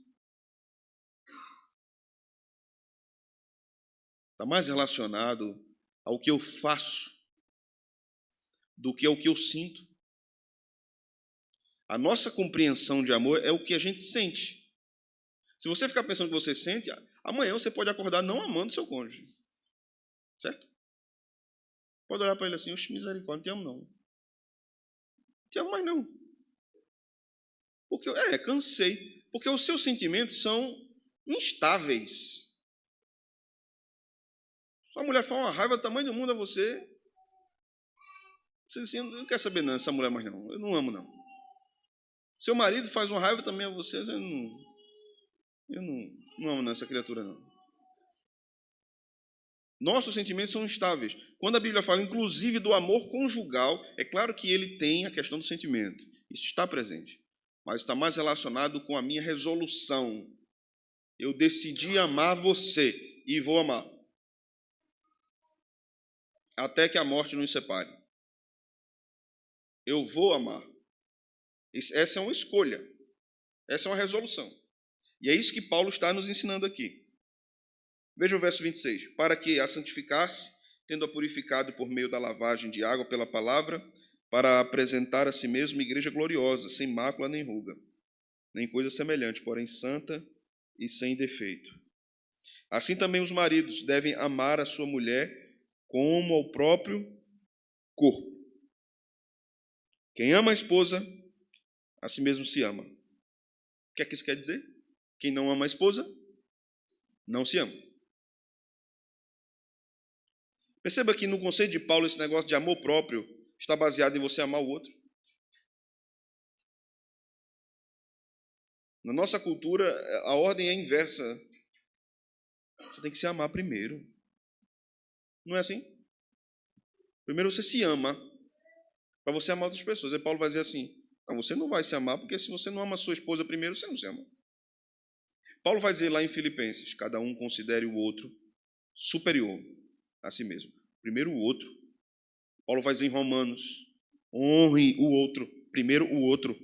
Speaker 1: Está mais relacionado ao que eu faço do que ao que eu sinto. A nossa compreensão de amor é o que a gente sente. Se você ficar pensando que você sente, amanhã você pode acordar não amando seu cônjuge. Certo? Pode olhar para ele assim: oxe, misericórdia, não te amo não. Não te amo mais não. Porque, cansei. Porque os seus sentimentos são instáveis. Sua mulher faz uma raiva do tamanho do mundo a você. Você diz assim: eu não quero saber não, essa mulher mais não. Eu não amo não. Seu marido faz uma raiva também a você. Eu não amo não, essa criatura não. Nossos sentimentos são instáveis. Quando a Bíblia fala, inclusive, do amor conjugal, é claro que ele tem a questão do sentimento. Isso está presente. Mas está mais relacionado com a minha resolução. Eu decidi amar você e vou amar. Até que a morte nos separe. Eu vou amar. Essa é uma escolha. Essa é uma resolução. E é isso que Paulo está nos ensinando aqui. Veja o verso 26. Para que a santificasse, tendo-a purificado por meio da lavagem de água pela palavra, para apresentar a si mesmo igreja gloriosa, sem mácula nem ruga, nem coisa semelhante, porém santa e sem defeito. Assim também os maridos devem amar a sua mulher como ao próprio corpo. Quem ama a esposa, a si mesmo se ama. O que é que isso quer dizer? Quem não ama a esposa, não se ama. Perceba que no conceito de Paulo esse negócio de amor próprio está baseado em você amar o outro. Na nossa cultura, a ordem é inversa. Você tem que se amar primeiro. Não é assim? Primeiro você se ama para você amar outras pessoas. E Paulo vai dizer assim: não, você não vai se amar porque se você não ama a sua esposa primeiro, você não se ama. Paulo vai dizer lá em Filipenses: cada um considere o outro superior a si mesmo. Primeiro o outro. Paulo vai dizer em Romanos: honre o outro. Primeiro o outro.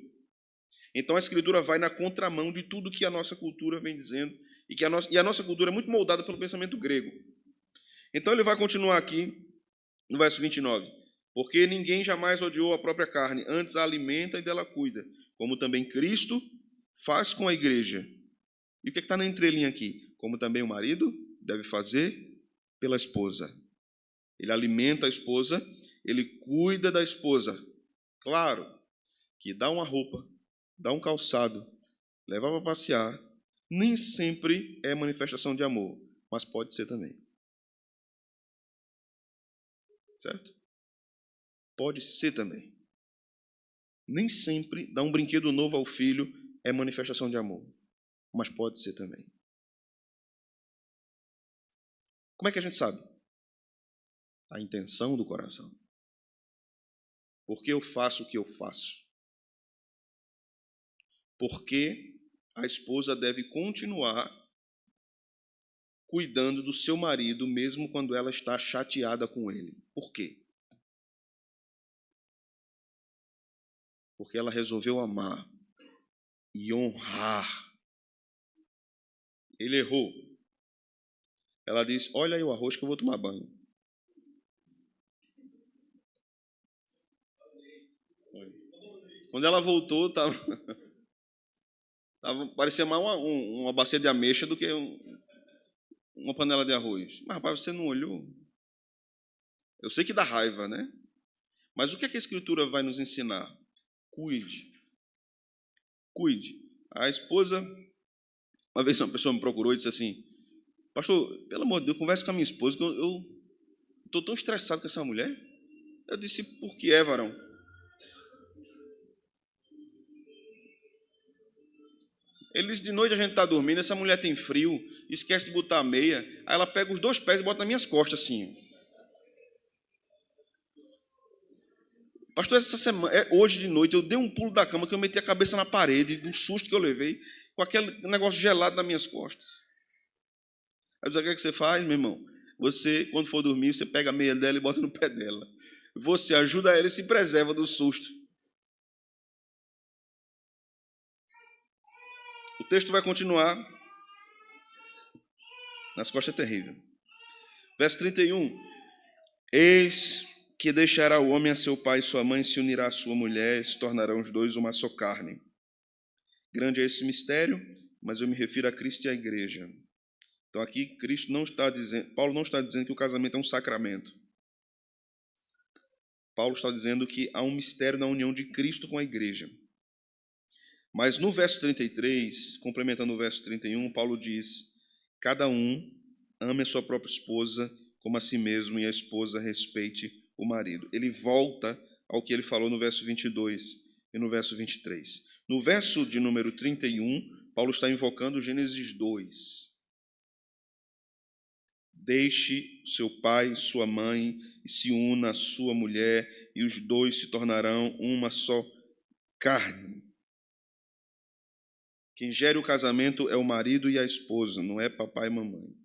Speaker 1: Então a Escritura vai na contramão de tudo que a nossa cultura vem dizendo e a nossa cultura é muito moldada pelo pensamento grego. Então ele vai continuar aqui no verso 29. Porque ninguém jamais odiou a própria carne, antes a alimenta e dela cuida, como também Cristo faz com a igreja. E o que está na entrelinha aqui? Como também o marido deve fazer pela esposa. Ele alimenta a esposa, ele cuida da esposa. Claro que dá uma roupa, dá um calçado, levar para passear, nem sempre é manifestação de amor, mas pode ser também. Certo? Pode ser também. Nem sempre dar um brinquedo novo ao filho é manifestação de amor, mas pode ser também. Como é que a gente sabe? A intenção do coração. Por que eu faço o que eu faço? Porque a esposa deve continuar cuidando do seu marido, mesmo quando ela está chateada com ele. Por quê? Porque ela resolveu amar e honrar. Ele errou. Ela disse: olha aí o arroz que eu vou tomar banho. Quando ela voltou, parecia mais uma bacia de ameixa do que uma panela de arroz. Mas, rapaz, você não olhou? Eu sei que dá raiva, né? Mas o que é que a Escritura vai nos ensinar? Cuide. Cuide. A esposa, uma vez uma pessoa me procurou e disse assim: pastor, pelo amor de Deus, converse com a minha esposa, que eu estou tão estressado com essa mulher. Eu disse: por que é, varão? Ele disse: de noite a gente está dormindo, essa mulher tem frio, esquece de botar a meia, aí ela pega os 2 pés e bota nas minhas costas assim. Pastor, essa semana, hoje de noite, eu dei um pulo da cama que eu meti a cabeça na parede, do susto que eu levei, com aquele negócio gelado nas minhas costas. Aí você, o que é que você faz, meu irmão? Você, quando for dormir, você pega a meia dela e bota no pé dela. Você ajuda ela e se preserva do susto. O texto vai continuar. Nas costas é terrível. Verso 31. Eis que deixará o homem a seu pai e sua mãe, se unirá à sua mulher, e se tornarão os dois uma só carne. Grande é esse mistério, mas eu me refiro a Cristo e à igreja. Então aqui Cristo não está dizendo, Paulo não está dizendo que o casamento é um sacramento. Paulo está dizendo que há um mistério na união de Cristo com a igreja. Mas no verso 33, complementando o verso 31, Paulo diz: cada um ame a sua própria esposa como a si mesmo, e a esposa respeite o marido. Ele volta ao que ele falou no verso 22 e no verso 23. No verso de número 31, Paulo está invocando Gênesis 2. Deixe seu pai e sua mãe e se una à sua mulher, e os dois se tornarão uma só carne. Quem gere o casamento é o marido e a esposa, não é papai e mamãe.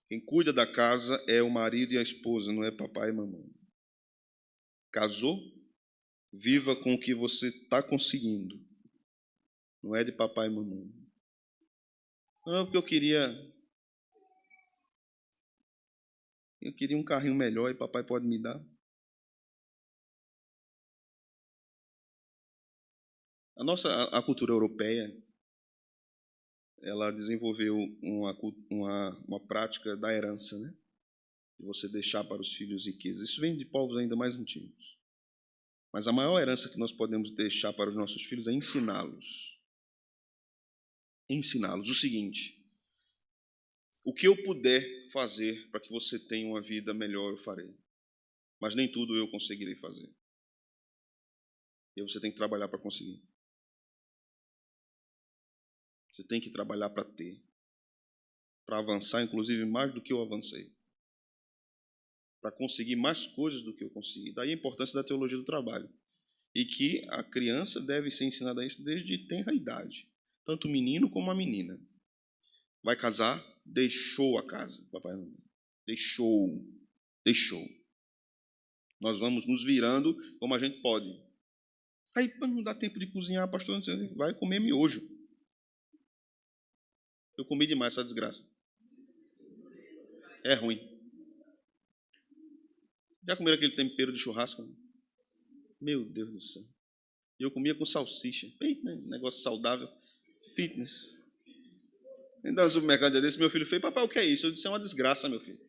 Speaker 1: Quem cuida da casa é o marido e a esposa, não é papai e mamãe. Casou? Viva com o que você está conseguindo. Não é de papai e mamãe. Não é porque eu queria um carrinho melhor e papai pode me dar. A cultura europeia, ela desenvolveu uma prática da herança, né? De você deixar para os filhos riquezas. Isso vem de povos ainda mais antigos. Mas a maior herança que nós podemos deixar para os nossos filhos é ensiná-los. Ensiná-los o seguinte: o que eu puder fazer para que você tenha uma vida melhor, eu farei. Mas nem tudo eu conseguirei fazer. E você tem que trabalhar para conseguir. Você tem que trabalhar para ter. Para avançar, inclusive, mais do que eu avancei. Para conseguir mais coisas do que eu consegui. Daí a importância da teologia do trabalho. E que a criança deve ser ensinada a isso desde tenra idade. Tanto o menino como a menina. Vai casar, deixou a casa, papai e mamãe. Deixou. Nós vamos nos virando como a gente pode. Aí, para não dar tempo de cozinhar, pastor, vai comer miojo. Eu comi demais essa desgraça. É ruim. Já comeram aquele tempero de churrasco? Meu Deus do céu. Eu comia com salsicha. Eita, negócio saudável. Fitness. Então, no supermercado desse, meu filho fez: papai, o que é isso? Eu disse: é uma desgraça, meu filho.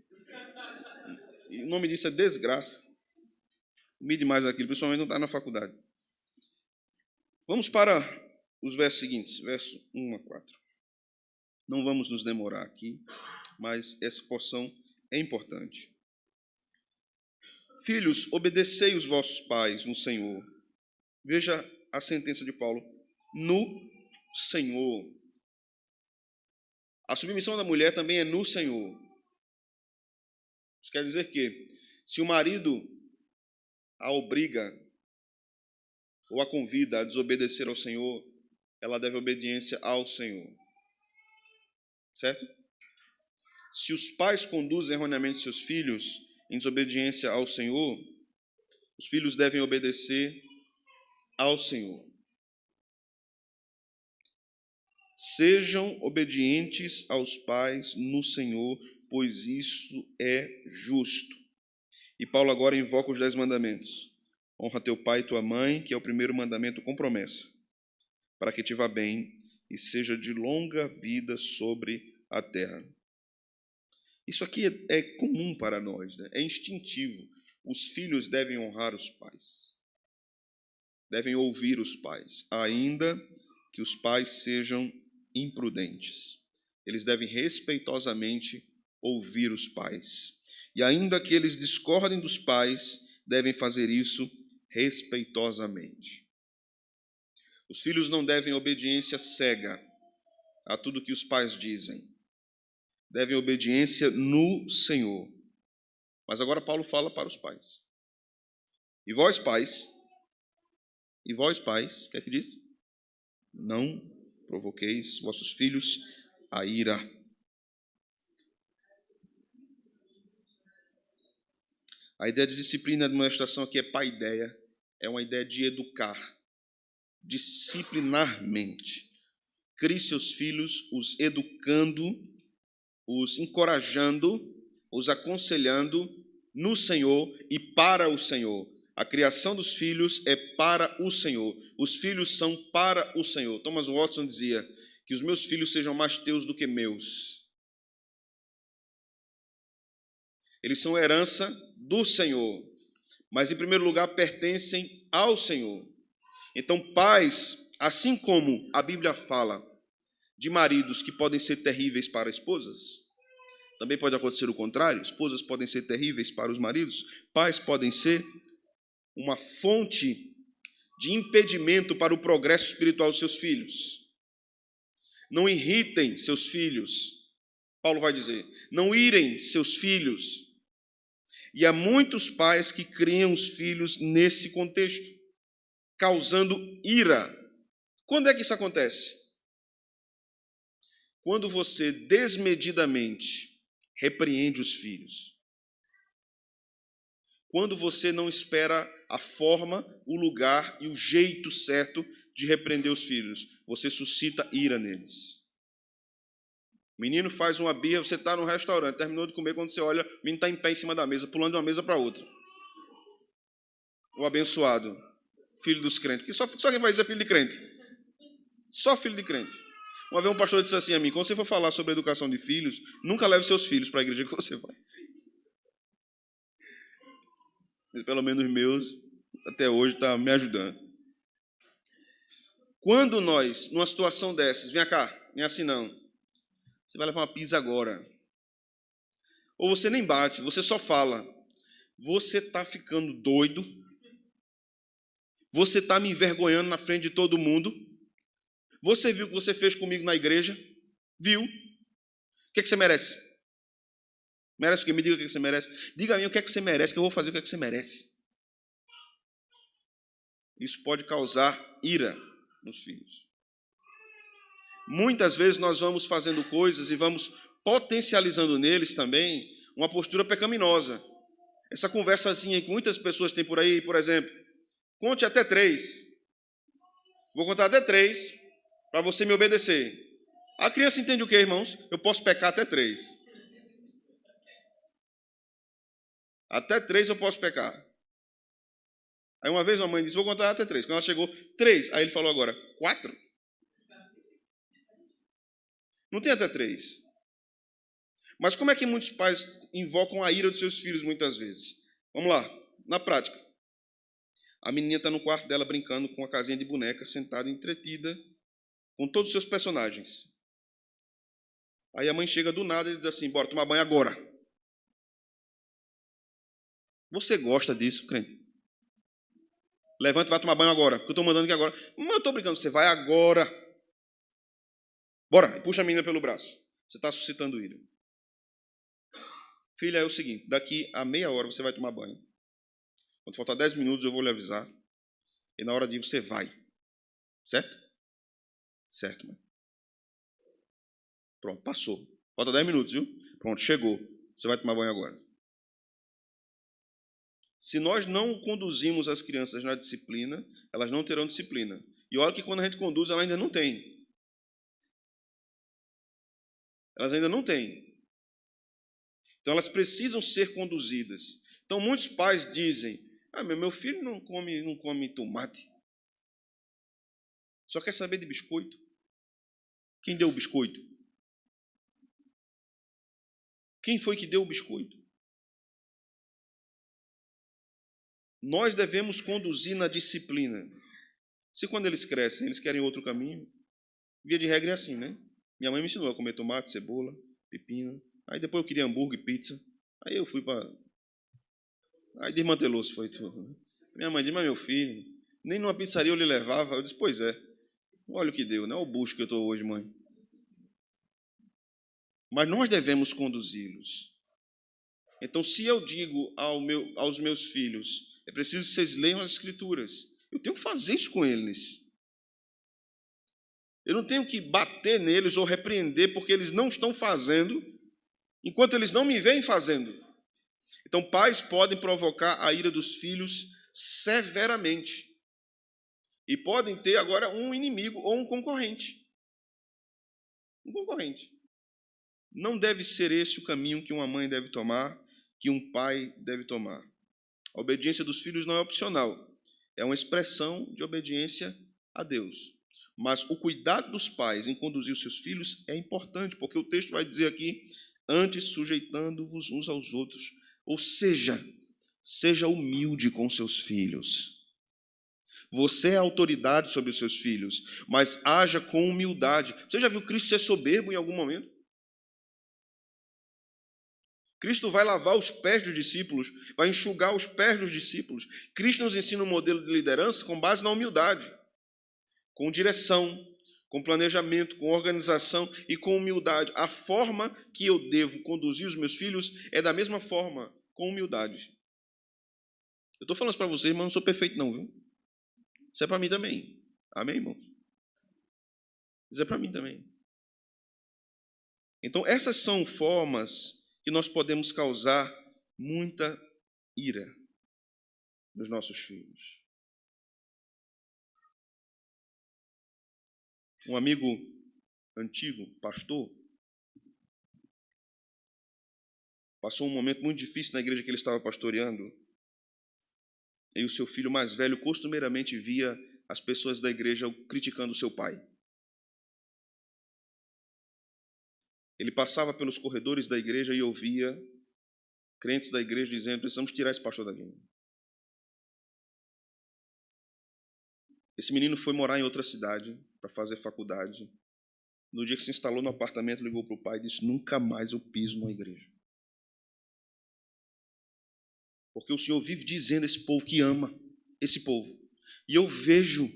Speaker 1: E o nome disso é desgraça. Comi demais aquilo, principalmente não está na faculdade. Vamos para os versos seguintes, verso 1 a 4. Não vamos nos demorar aqui, mas essa porção é importante. Filhos, obedecei os vossos pais no Senhor. Veja a sentença de Paulo: no Senhor. A submissão da mulher também é no Senhor. Isso quer dizer que, se o marido a obriga ou a convida a desobedecer ao Senhor, ela deve obediência ao Senhor. Certo? Se os pais conduzem erroneamente seus filhos em desobediência ao Senhor, os filhos devem obedecer ao Senhor. Sejam obedientes aos pais no Senhor, pois isso é justo. E Paulo agora invoca os 10 mandamentos. Honra teu pai e tua mãe, que é o primeiro mandamento com promessa, para que te vá bem e seja de longa vida sobre a terra. Isso aqui é comum para nós, né? É instintivo. Os filhos devem honrar os pais, devem ouvir os pais, ainda que os pais sejam imprudentes. Eles devem respeitosamente ouvir os pais. E ainda que eles discordem dos pais, devem fazer isso respeitosamente. Os filhos não devem obediência cega a tudo que os pais dizem. Devem obediência no Senhor. Mas agora Paulo fala para os pais. E vós, pais, o que é que diz? Não provoqueis vossos filhos a ira. A ideia de disciplina e admoestação aqui é paideia, é uma ideia de educar, disciplinarmente. Crie seus filhos os educando, os encorajando, os aconselhando no Senhor e para o Senhor. A criação dos filhos é para o Senhor. Os filhos são para o Senhor. Thomas Watson dizia que os meus filhos sejam mais teus do que meus. Eles são herança do Senhor, mas em primeiro lugar pertencem ao Senhor. Então, pais, assim como a Bíblia fala de maridos que podem ser terríveis para esposas, também pode acontecer o contrário, esposas podem ser terríveis para os maridos, pais podem ser uma fonte de impedimento para o progresso espiritual dos seus filhos. Não irritem seus filhos, Paulo vai dizer, não irem seus filhos. E há muitos pais que criam os filhos nesse contexto, causando ira. Quando é que isso acontece? Quando você desmedidamente repreende os filhos. Quando você não espera a forma, o lugar e o jeito certo de repreender os filhos, você suscita ira neles. O menino faz uma birra, você está no restaurante, terminou de comer, quando você olha, o menino está em pé em cima da mesa, pulando de uma mesa para outra. O abençoado, filho dos crentes. Porque só quem vai dizer filho de crente. Só filho de crente. Uma vez um pastor disse assim a mim, quando você for falar sobre a educação de filhos, nunca leve seus filhos para a igreja que você vai. Pelo menos os meus, até hoje, está me ajudando. Quando nós, numa situação dessas, vem cá, nem assim não. Você vai levar uma pisa agora. Ou você nem bate, você só fala. Você está ficando doido? Você está me envergonhando na frente de todo mundo? Você viu o que você fez comigo na igreja? Viu? O que é que você merece? Merece o quê? Me diga o que é que você merece. Diga a mim o que é que você merece, que eu vou fazer o que é que você merece. Isso pode causar ira nos filhos. Muitas vezes nós vamos fazendo coisas e vamos potencializando neles também uma postura pecaminosa. Essa conversazinha que muitas pessoas têm por aí, por exemplo, conte até 3. Vou contar até 3 para você me obedecer. A criança entende o quê, irmãos? Eu posso pecar até 3. Até 3 eu posso pecar. Aí uma vez a mãe disse, vou contar até 3. Quando ela chegou, 3. Aí ele falou agora, 4? Não tem até 3. Mas como é que muitos pais invocam a ira dos seus filhos muitas vezes? Vamos lá, na prática. A menininha está no quarto dela brincando com uma casinha de boneca, sentada, entretida, com todos os seus personagens. Aí a mãe chega do nada e diz assim, bora tomar banho agora. Você gosta disso, crente? Levanta e vai tomar banho agora, porque eu estou mandando aqui agora. Mas eu estou brincando, você vai agora. Bora, e puxa a menina pelo braço. Você está suscitando ira. Filha, é o seguinte, daqui a meia hora você vai tomar banho. Quando faltar 10 minutos eu vou lhe avisar. E na hora de ir você vai. Certo? Certo, mãe. Pronto, passou. Falta 10 minutos, viu? Pronto, chegou. Você vai tomar banho agora. Se nós não conduzimos as crianças na disciplina, elas não terão disciplina. E olha que quando a gente conduz, ela ainda não tem. Elas ainda não têm. Então, elas precisam ser conduzidas. Então, muitos pais dizem, meu filho não come tomate. Só quer saber de biscoito. Quem deu o biscoito? Quem foi que deu o biscoito? Nós devemos conduzir na disciplina. Se quando eles crescem, eles querem outro caminho, via de regra é assim, né? Minha mãe me ensinou a comer tomate, cebola, pepino. Aí depois eu queria hambúrguer e pizza. Aí eu fui para... Aí desmantelou-se, foi tudo. Né? Minha mãe disse, mas meu filho, nem numa pizzaria eu lhe levava. Eu disse, pois é. Olha o que deu, né? Olha o bucho que eu estou hoje, mãe. Mas nós devemos conduzi-los. Então, se eu digo aos meus filhos, é preciso que vocês leiam as Escrituras, eu tenho que fazer isso com eles. Eu não tenho que bater neles ou repreender porque eles não estão fazendo, enquanto eles não me veem fazendo. Então, pais podem provocar a ira dos filhos severamente. E podem ter agora um inimigo ou um concorrente. Um concorrente. Não deve ser esse o caminho que uma mãe deve tomar, que um pai deve tomar. A obediência dos filhos não é opcional. É uma expressão de obediência a Deus. Mas o cuidado dos pais em conduzir os seus filhos é importante, porque o texto vai dizer aqui, antes sujeitando-vos uns aos outros. Ou seja, seja humilde com seus filhos. Você é autoridade sobre os seus filhos, mas haja com humildade. Você já viu Cristo ser soberbo em algum momento? Cristo vai lavar os pés dos discípulos, vai enxugar os pés dos discípulos. Cristo nos ensina um modelo de liderança com base na humildade, com direção, com planejamento, com organização e com humildade. A forma que eu devo conduzir os meus filhos é da mesma forma, com humildade. Eu estou falando isso para vocês, mas não sou perfeito não, viu? Isso é para mim também. Amém, irmão? Isso é para mim também. Então, essas são formas que nós podemos causar muita ira nos nossos filhos. Um amigo antigo, pastor, passou um momento muito difícil na igreja que ele estava pastoreando. E o seu filho mais velho costumeiramente via as pessoas da igreja criticando o seu pai. Ele passava pelos corredores da igreja e ouvia crentes da igreja dizendo, precisamos tirar esse pastor daqui. Esse menino foi morar em outra cidade para fazer faculdade. No dia que se instalou no apartamento, ligou para o pai e disse, nunca mais eu piso numa igreja. Porque o Senhor vive dizendo a esse povo que ama esse povo. E eu vejo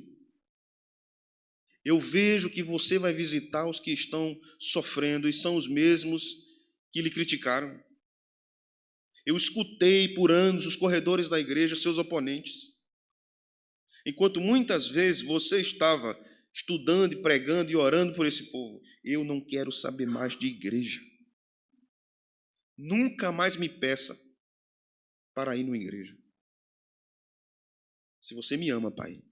Speaker 1: que você vai visitar os que estão sofrendo e são os mesmos que lhe criticaram. Eu escutei por anos os corredores da igreja, seus oponentes. Enquanto muitas vezes você estava estudando e pregando e orando por esse povo, eu não quero saber mais de igreja. Nunca mais me peça para ir numa igreja. Se você me ama, pai,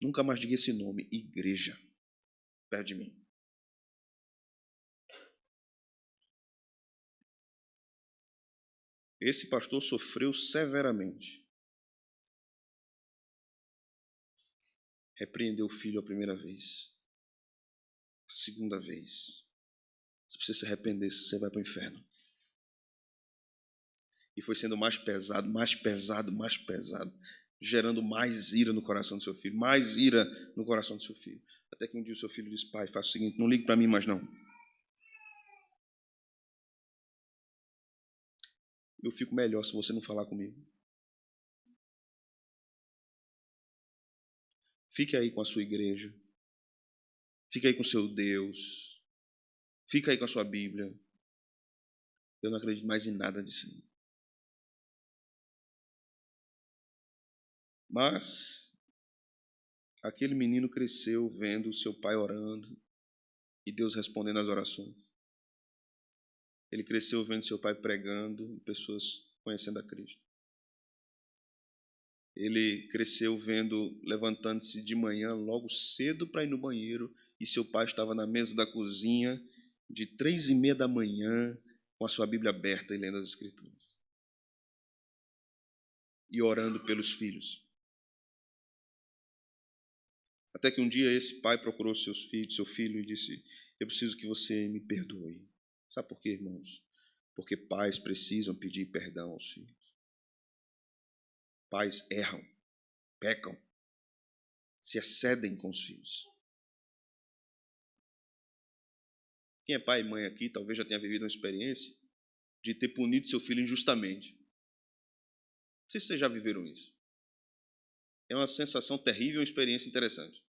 Speaker 1: nunca mais diga esse nome, igreja, perto de mim. Esse pastor sofreu severamente. Repreendeu o filho a primeira vez. A segunda vez. Se você se arrepender, você vai para o inferno. E foi sendo mais pesado, mais pesado, mais pesado, gerando mais ira no coração do seu filho, mais ira no coração do seu filho. Até que um dia o seu filho disse, pai, faça o seguinte, não ligue para mim mais não. Eu fico melhor se você não falar comigo. Fique aí com a sua igreja. Fique aí com o seu Deus. Fique aí com a sua Bíblia. Eu não acredito mais em nada disso. Mas aquele menino cresceu vendo o seu pai orando e Deus respondendo às orações. Ele cresceu vendo seu pai pregando e pessoas conhecendo a Cristo. Ele cresceu vendo, levantando-se de manhã logo cedo para ir no banheiro e seu pai estava na mesa da cozinha de 3:30 da manhã, com a sua Bíblia aberta e lendo as Escrituras. E orando pelos filhos. Até que um dia esse pai procurou seu filho e disse: eu preciso que você me perdoe. Sabe por quê, irmãos? Porque pais precisam pedir perdão aos filhos. Pais erram, pecam, se excedem com os filhos. Quem é pai e mãe aqui talvez já tenha vivido uma experiência de ter punido seu filho injustamente. Não sei se vocês já viveram isso. É uma sensação terrível, uma experiência interessante.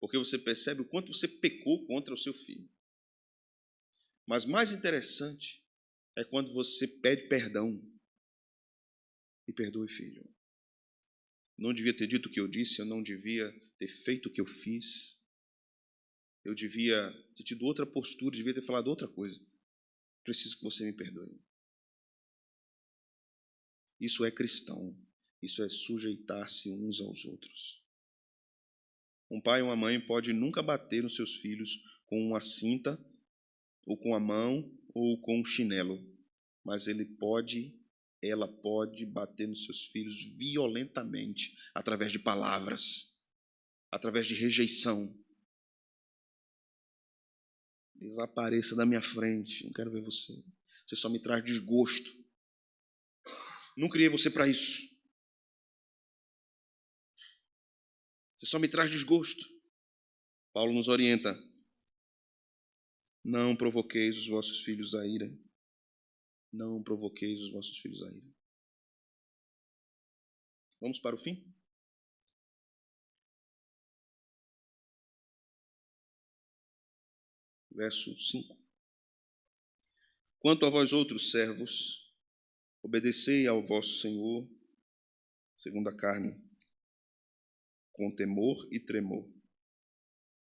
Speaker 1: Porque você percebe o quanto você pecou contra o seu filho. Mas mais interessante é quando você pede perdão e perdoa o filho. Não devia ter dito o que eu disse, eu não devia ter feito o que eu fiz. Eu devia ter tido outra postura, devia ter falado outra coisa. Preciso que você me perdoe. Isso é cristão. Isso é sujeitar-se uns aos outros. Um pai e uma mãe pode nunca bater nos seus filhos com uma cinta, ou com a mão, ou com um chinelo. Mas ela pode bater nos seus filhos violentamente, através de palavras, através de rejeição. Desapareça da minha frente, não quero ver você. Você só me traz desgosto. Não criei você para isso. Você só me traz desgosto. Paulo nos orienta. Não provoqueis os vossos filhos à ira. Não provoqueis os vossos filhos à ira. Vamos para o fim? Verso 5. Quanto a vós outros servos, obedecei ao vosso Senhor, segundo a carne, com temor e tremor,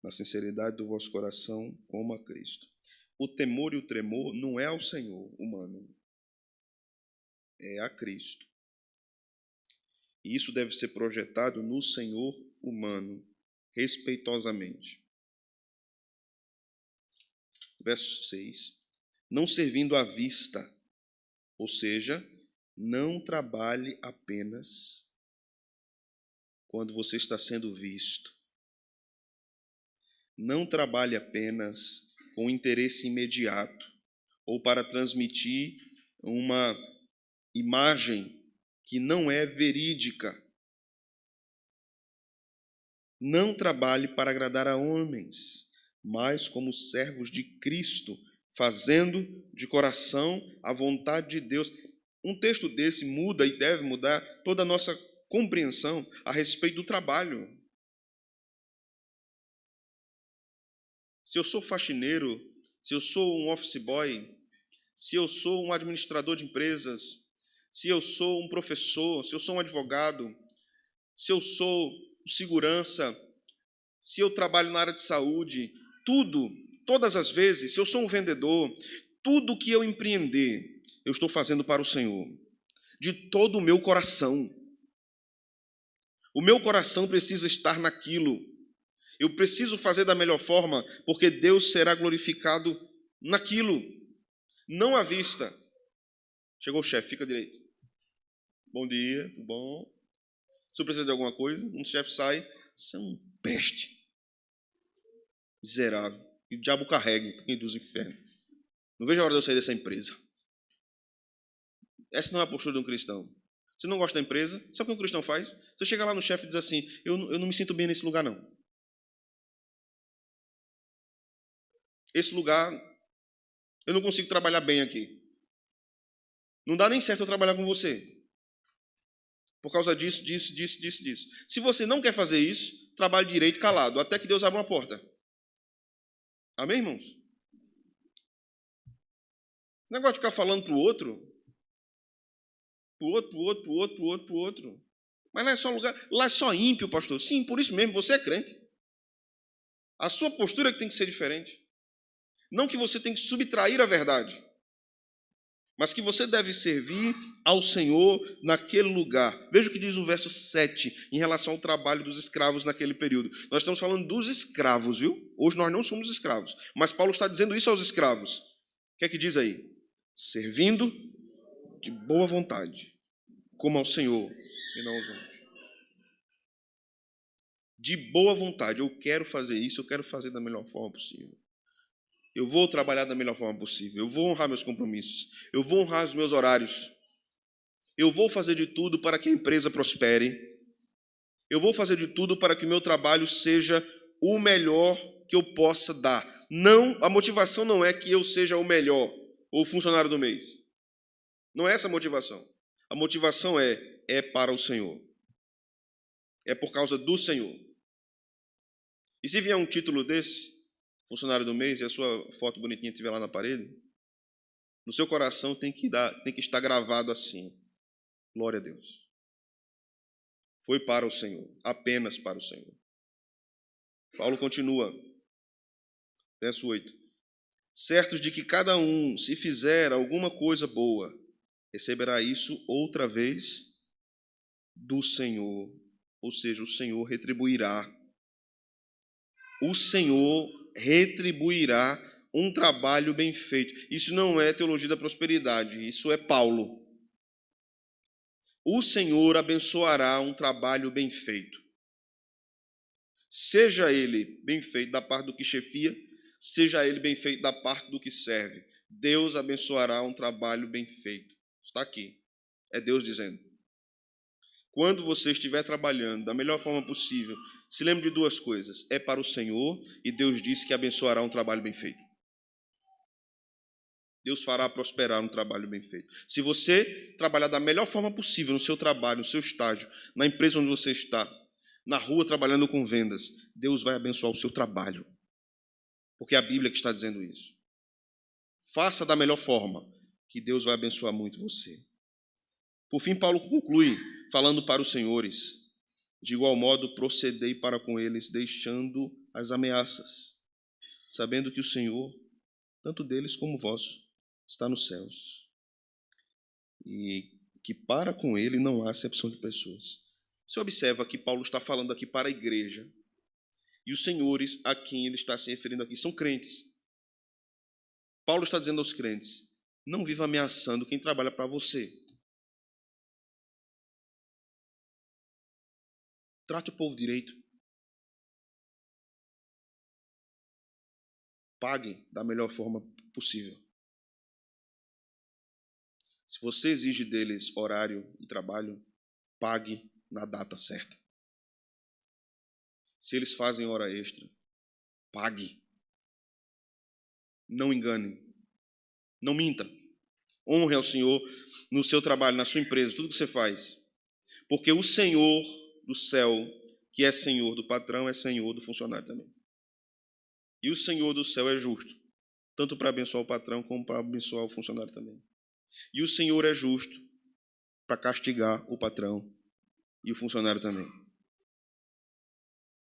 Speaker 1: na sinceridade do vosso coração, como a Cristo. O temor e o tremor não é ao Senhor humano, é a Cristo. E isso deve ser projetado no Senhor humano, respeitosamente. Verso 6. Não servindo à vista, ou seja, não trabalhe apenas quando você está sendo visto. Não trabalhe apenas com interesse imediato ou para transmitir uma imagem que não é verídica. Não trabalhe para agradar a homens, mas como servos de Cristo, fazendo de coração a vontade de Deus. Um texto desse muda e deve mudar toda a nossa compreensão a respeito do trabalho. Se eu sou faxineiro, se eu sou um office boy, se eu sou um administrador de empresas, se eu sou um professor, se eu sou um advogado, se eu sou segurança, se eu trabalho na área de saúde, todas as vezes, se eu sou um vendedor, tudo que eu empreender, eu estou fazendo para o Senhor, de todo o meu coração. O meu coração precisa estar naquilo. Eu preciso fazer da melhor forma, porque Deus será glorificado naquilo, não à vista. Chegou o chefe, fica direito. Bom dia, tudo bom? O senhor precisa de alguma coisa? Um chefe sai, você é um peste. Miserável. E o diabo carregue, porque induz o inferno. Não vejo a hora de eu sair dessa empresa. Essa não é a postura de um cristão. Você não gosta da empresa? Sabe o que um cristão faz? Você chega lá no chefe e diz assim, eu não me sinto bem nesse lugar, não. Esse lugar, eu não consigo trabalhar bem aqui. Não dá nem certo eu trabalhar com você. Por causa disso. Se você não quer fazer isso, trabalhe direito calado, até que Deus abra uma porta. Amém, irmãos? Esse negócio de ficar falando pro outro. Mas lá é só lugar, lá é só ímpio, pastor. Sim, por isso mesmo, você é crente. A sua postura é que tem que ser diferente. Não que você tem que subtrair a verdade. mas que você deve servir ao Senhor naquele lugar. Veja o que diz o verso 7 em relação ao trabalho dos escravos naquele período. Nós estamos falando dos escravos, viu? Hoje nós não somos escravos, mas Paulo está dizendo isso aos escravos. O que é que diz aí? Servindo de boa vontade, como ao Senhor e não aos homens. De boa vontade, eu quero fazer isso, eu quero fazer da melhor forma possível. Eu vou trabalhar da melhor forma possível, eu vou honrar meus compromissos, eu vou honrar os meus horários, eu vou fazer de tudo para que a empresa prospere, eu vou fazer de tudo para que o meu trabalho seja o melhor que eu possa dar. Não, a motivação não é que eu seja o melhor ou o funcionário do mês. Não é essa a motivação. A motivação é para o Senhor. É por causa do Senhor. E se vier um título desse, funcionário do mês, e a sua foto bonitinha estiver lá na parede, no seu coração tem que estar gravado assim: glória a Deus. Foi para o Senhor, apenas para o Senhor. Paulo continua, verso 8. Certos de que cada um, se fizer alguma coisa boa, receberá isso outra vez do Senhor. Ou seja, o Senhor retribuirá. O Senhor retribuirá um trabalho bem feito. Isso não é teologia da prosperidade, isso é Paulo. O Senhor abençoará um trabalho bem feito. Seja ele bem feito da parte do que chefia, seja ele bem feito da parte do que serve. Deus abençoará um trabalho bem feito. Está aqui. É Deus dizendo. Quando você estiver trabalhando da melhor forma possível, se lembre de duas coisas. É para o Senhor e Deus disse que abençoará um trabalho bem feito. Deus fará prosperar um trabalho bem feito. Se você trabalhar da melhor forma possível no seu trabalho, no seu estágio, na empresa onde você está, na rua trabalhando com vendas, Deus vai abençoar o seu trabalho. Porque é a Bíblia que está dizendo isso. Faça da melhor forma, que Deus vai abençoar muito você. Por fim, Paulo conclui falando para os senhores: de igual modo procedei para com eles, deixando as ameaças, sabendo que o Senhor, tanto deles como vós, está nos céus, e que para com ele não há acepção de pessoas. Você observa que Paulo está falando aqui para a igreja, e os senhores a quem ele está se referindo aqui são crentes. Paulo está dizendo aos crentes: não viva ameaçando quem trabalha para você. Trate o povo direito. Pague da melhor forma possível. Se você exige deles horário e trabalho, pague na data certa. Se eles fazem hora extra, pague. Não engane. Não minta. Honre ao Senhor no seu trabalho, na sua empresa, tudo que você faz. Porque o Senhor do céu, que é Senhor do patrão, é Senhor do funcionário também. E o Senhor do céu é justo, tanto para abençoar o patrão como para abençoar o funcionário também. E o Senhor é justo para castigar o patrão e o funcionário também.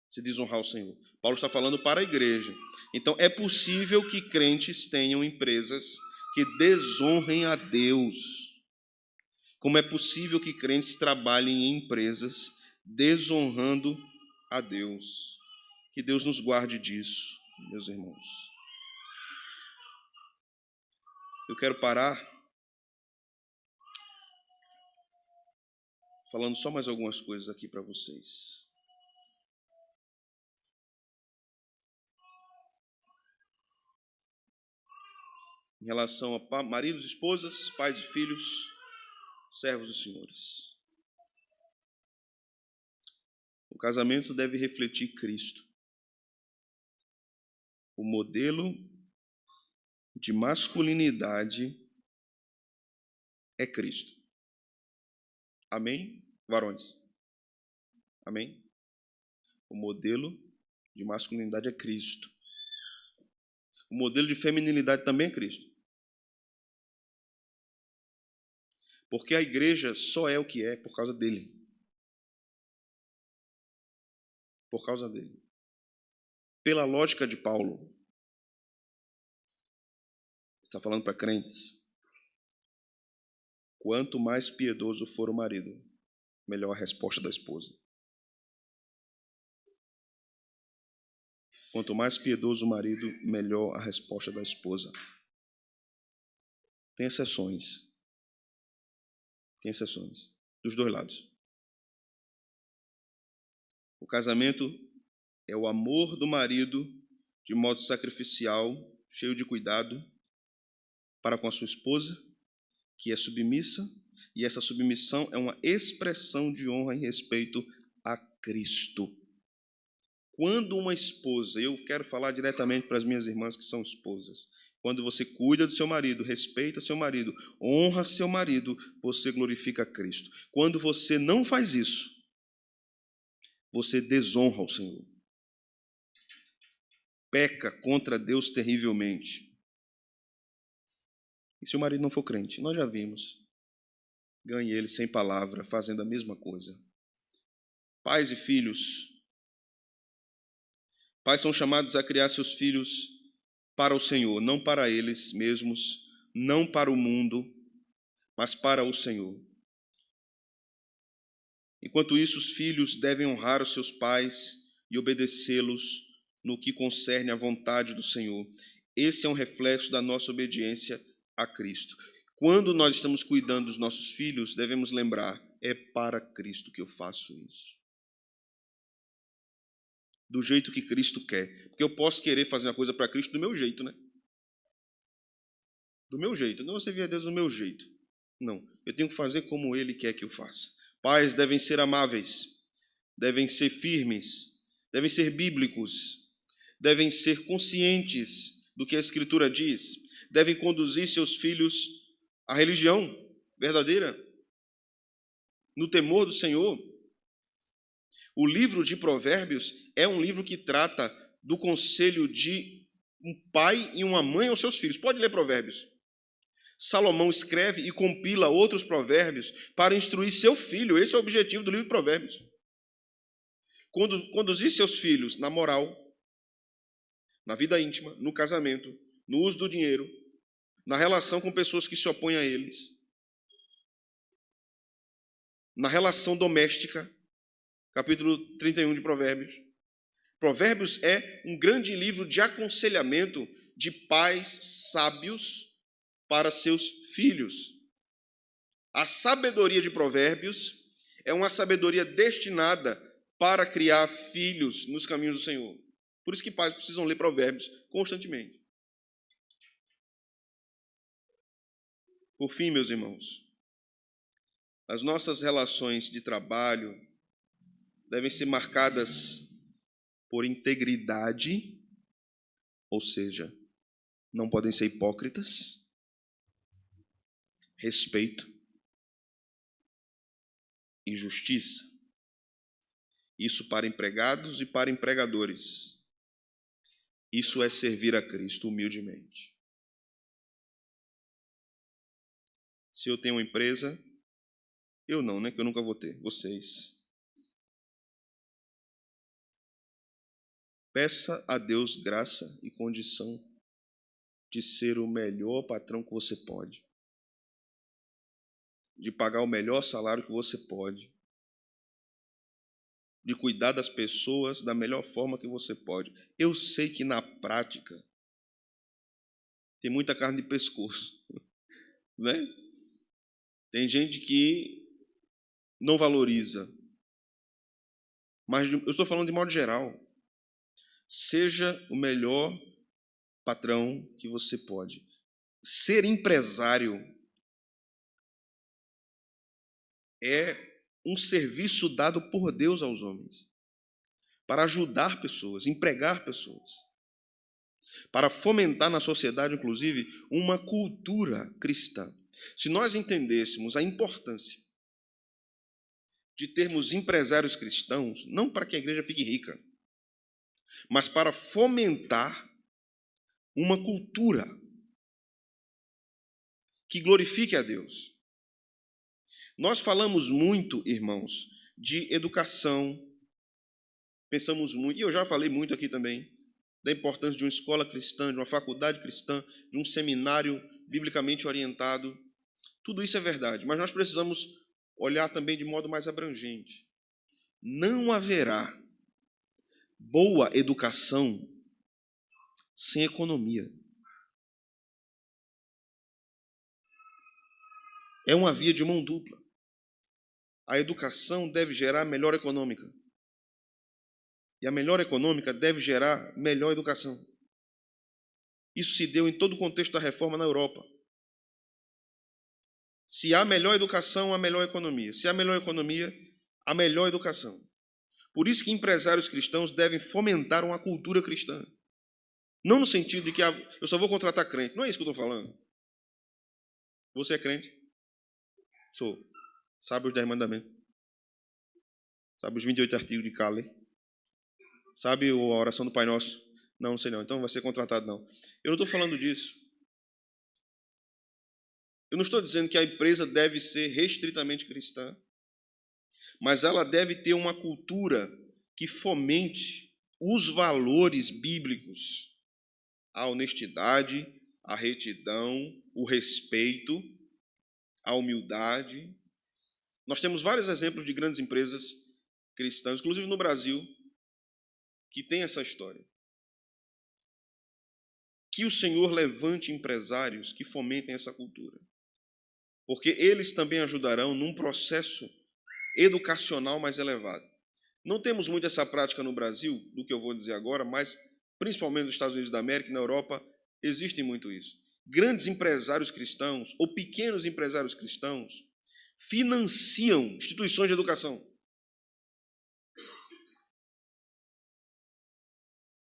Speaker 1: Se desonrar o Senhor. Paulo está falando para a igreja. Então, é possível que crentes tenham empresas que desonrem a Deus. Como é possível que crentes trabalhem em empresas desonrando a Deus. Que Deus nos guarde disso, meus irmãos. Eu quero parar falando só mais algumas coisas aqui para vocês. Em relação a maridos, esposas, pais e filhos, servos dos senhores. O casamento deve refletir Cristo. O modelo de masculinidade é Cristo. Amém, varões? Amém? O modelo de masculinidade é Cristo. O modelo de feminilidade também é Cristo. Porque a igreja só é o que é por causa dele. Por causa dele. Pela lógica de Paulo, está falando para crentes, Quanto mais piedoso for o marido, melhor a resposta da esposa. Quanto mais piedoso o marido, melhor a resposta da esposa. Tem exceções. Tem exceções. Dos dois lados. O casamento é o amor do marido de modo sacrificial, cheio de cuidado, para com a sua esposa, que é submissa, e essa submissão é uma expressão de honra e respeito a Cristo. Quando uma esposa, eu quero falar diretamente para as minhas irmãs que são esposas, quando você cuida do seu marido, respeita seu marido, honra seu marido, você glorifica Cristo. Quando você não faz isso, você desonra o Senhor. Peca contra Deus terrivelmente. E se o marido não for crente? Nós já vimos. Ganhe ele sem palavra, fazendo a mesma coisa. Pais e filhos. Pais são chamados a criar seus filhos para o Senhor, não para eles mesmos, não para o mundo, mas para o Senhor. Enquanto isso, os filhos devem honrar os seus pais e obedecê-los no que concerne à vontade do Senhor. Esse é um reflexo da nossa obediência a Cristo. Quando nós estamos cuidando dos nossos filhos, devemos lembrar, é para Cristo que eu faço isso. Do jeito que Cristo quer. Porque eu posso querer fazer uma coisa para Cristo do meu jeito, né? Do meu jeito. Não, você vê a Deus do meu jeito. Não, eu tenho que fazer como Ele quer que eu faça. Pais devem ser amáveis, devem ser firmes, devem ser bíblicos, devem ser conscientes do que a Escritura diz, devem conduzir seus filhos à religião verdadeira, no temor do Senhor. O livro de Provérbios é um livro que trata do conselho de um pai e uma mãe aos seus filhos. Pode ler Provérbios. Salomão escreve e compila outros provérbios para instruir seu filho. Esse é o objetivo do livro de Provérbios. Conduzir seus filhos na moral, na vida íntima, no casamento, no uso do dinheiro, na relação com pessoas que se opõem a eles, na relação doméstica, capítulo 31 de Provérbios. Provérbios é um grande livro de aconselhamento de pais sábios para seus filhos. A sabedoria de Provérbios é uma sabedoria destinada para criar filhos nos caminhos do Senhor. Por isso que pais precisam ler Provérbios constantemente. Por fim, meus irmãos, as nossas relações de trabalho devem ser marcadas por integridade, ou seja, não podem ser hipócritas, respeito e justiça. Isso para empregados e para empregadores. Isso é servir a Cristo humildemente. Se eu tenho uma empresa, eu não, né? Que eu nunca vou ter, vocês. Peça a Deus graça e condição de ser o melhor patrão que você pode, de pagar o melhor salário que você pode, de cuidar das pessoas da melhor forma que você pode. Eu sei que na prática tem muita carne de pescoço, né? Tem gente que não valoriza, mas eu estou falando de modo geral. Seja o melhor patrão que você pode. Ser empresário é um serviço dado por Deus aos homens, para ajudar pessoas, empregar pessoas, para fomentar na sociedade, inclusive, uma cultura cristã. Se nós entendêssemos a importância de termos empresários cristãos, não para que a igreja fique rica, mas para fomentar uma cultura que glorifique a Deus. Nós falamos muito, irmãos, de educação, pensamos muito, e eu já falei muito aqui também, da importância de uma escola cristã, de uma faculdade cristã, de um seminário biblicamente orientado, Tudo isso é verdade, mas nós precisamos olhar também de modo mais abrangente. Não haverá boa educação sem economia. É uma via de mão dupla. A educação deve gerar melhor econômica. E a melhor econômica deve gerar melhor educação. Isso se deu em todo o contexto da reforma na Europa. Se há melhor educação, há melhor economia. Se há melhor economia, há melhor educação. Por isso que empresários cristãos devem fomentar uma cultura cristã. Não no sentido de que eu só vou contratar crente. Não é isso que eu estou falando. Você é crente? Sou. Sabe os 10 mandamentos? Sabe os 28 artigos de Cale? Sabe a oração do Pai Nosso? Não sei não. Então vai ser contratado não. Eu não estou falando disso. Eu não estou dizendo que a empresa deve ser restritamente cristã, mas ela deve ter uma cultura que fomente os valores bíblicos, a honestidade, a retidão, o respeito, a humildade. Nós temos vários exemplos de grandes empresas cristãs, inclusive no Brasil, que tem essa história. Que o Senhor levante empresários que fomentem essa cultura, porque eles também ajudarão num processo educacional mais elevado. Não temos muito essa prática no Brasil, do que eu vou dizer agora, mas principalmente nos Estados Unidos da América e na Europa, existe muito isso. Grandes empresários cristãos ou pequenos empresários cristãos financiam instituições de educação.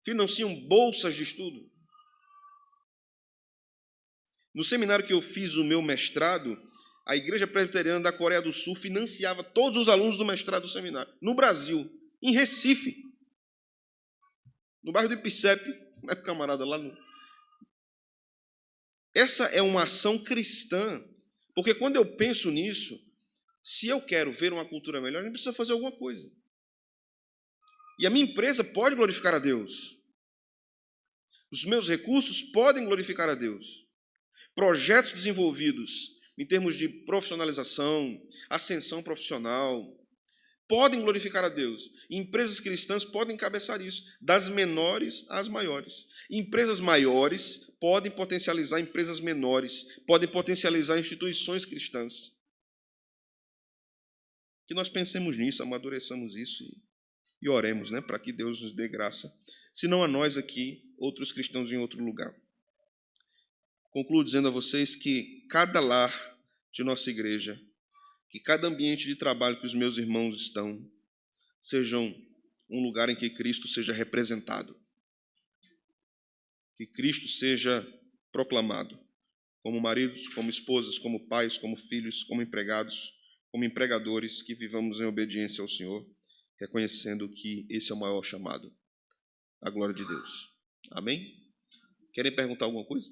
Speaker 1: Financiam bolsas de estudo. No seminário que eu fiz o meu mestrado, a Igreja Presbiteriana da Coreia do Sul financiava todos os alunos do mestrado do seminário. No Brasil, em Recife, no bairro do Ipicepe, como é que o camarada lá no... Essa é uma ação cristã, porque quando eu penso nisso, se eu quero ver uma cultura melhor, a gente precisa fazer alguma coisa. E a minha empresa pode glorificar a Deus. Os meus recursos podem glorificar a Deus. Projetos desenvolvidos em termos de profissionalização, ascensão profissional, podem glorificar a Deus. Empresas cristãs podem encabeçar isso, das menores às maiores. Empresas maiores podem potencializar empresas menores, podem potencializar instituições cristãs. Que nós pensemos nisso, amadureçamos isso e oremos, né, para que Deus nos dê graça. Se não a nós aqui, outros cristãos em outro lugar. Concluo dizendo a vocês que cada lar de nossa igreja, que cada ambiente de trabalho que os meus irmãos estão, sejam um lugar em que Cristo seja representado. Que Cristo seja proclamado, como maridos, como esposas, como pais, como filhos, como empregados, como empregadores, que vivamos em obediência ao Senhor, reconhecendo que esse é o maior chamado, a glória de Deus. Amém? Querem perguntar alguma coisa?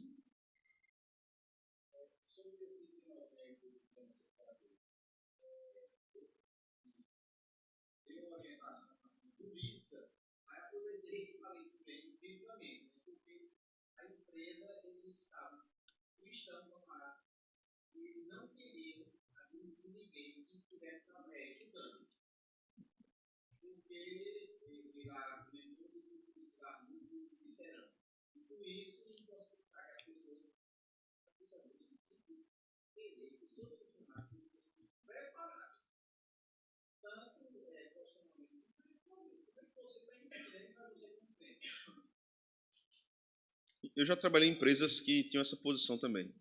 Speaker 1: Eu já trabalhei em empresas que tinham essa posição também.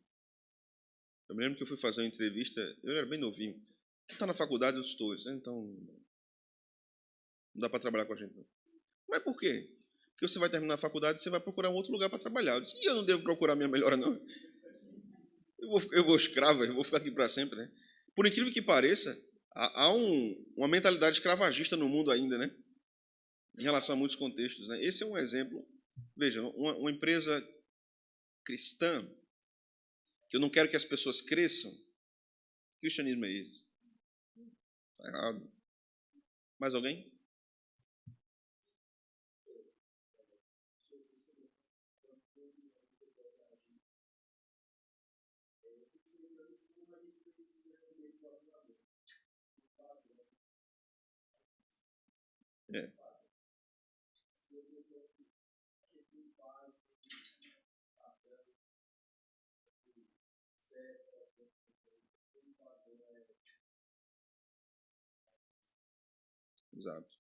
Speaker 1: Eu me lembro que eu fui fazer uma entrevista, eu era bem novinho. Está na faculdade, eu estou, né? Então não dá para trabalhar com a gente. Não. Mas por quê? Porque você vai terminar a faculdade e você vai procurar um outro lugar para trabalhar. Eu disse, e eu não devo procurar minha melhora, não. Eu vou escravo, eu vou ficar aqui para sempre, né? Por incrível que pareça, há uma mentalidade escravagista no mundo ainda, né? Em relação a muitos contextos, né? Esse é um exemplo. Veja, uma empresa cristã, que eu não quero que as pessoas cresçam, que cristianismo é esse? Está errado. Mais alguém? É, exato.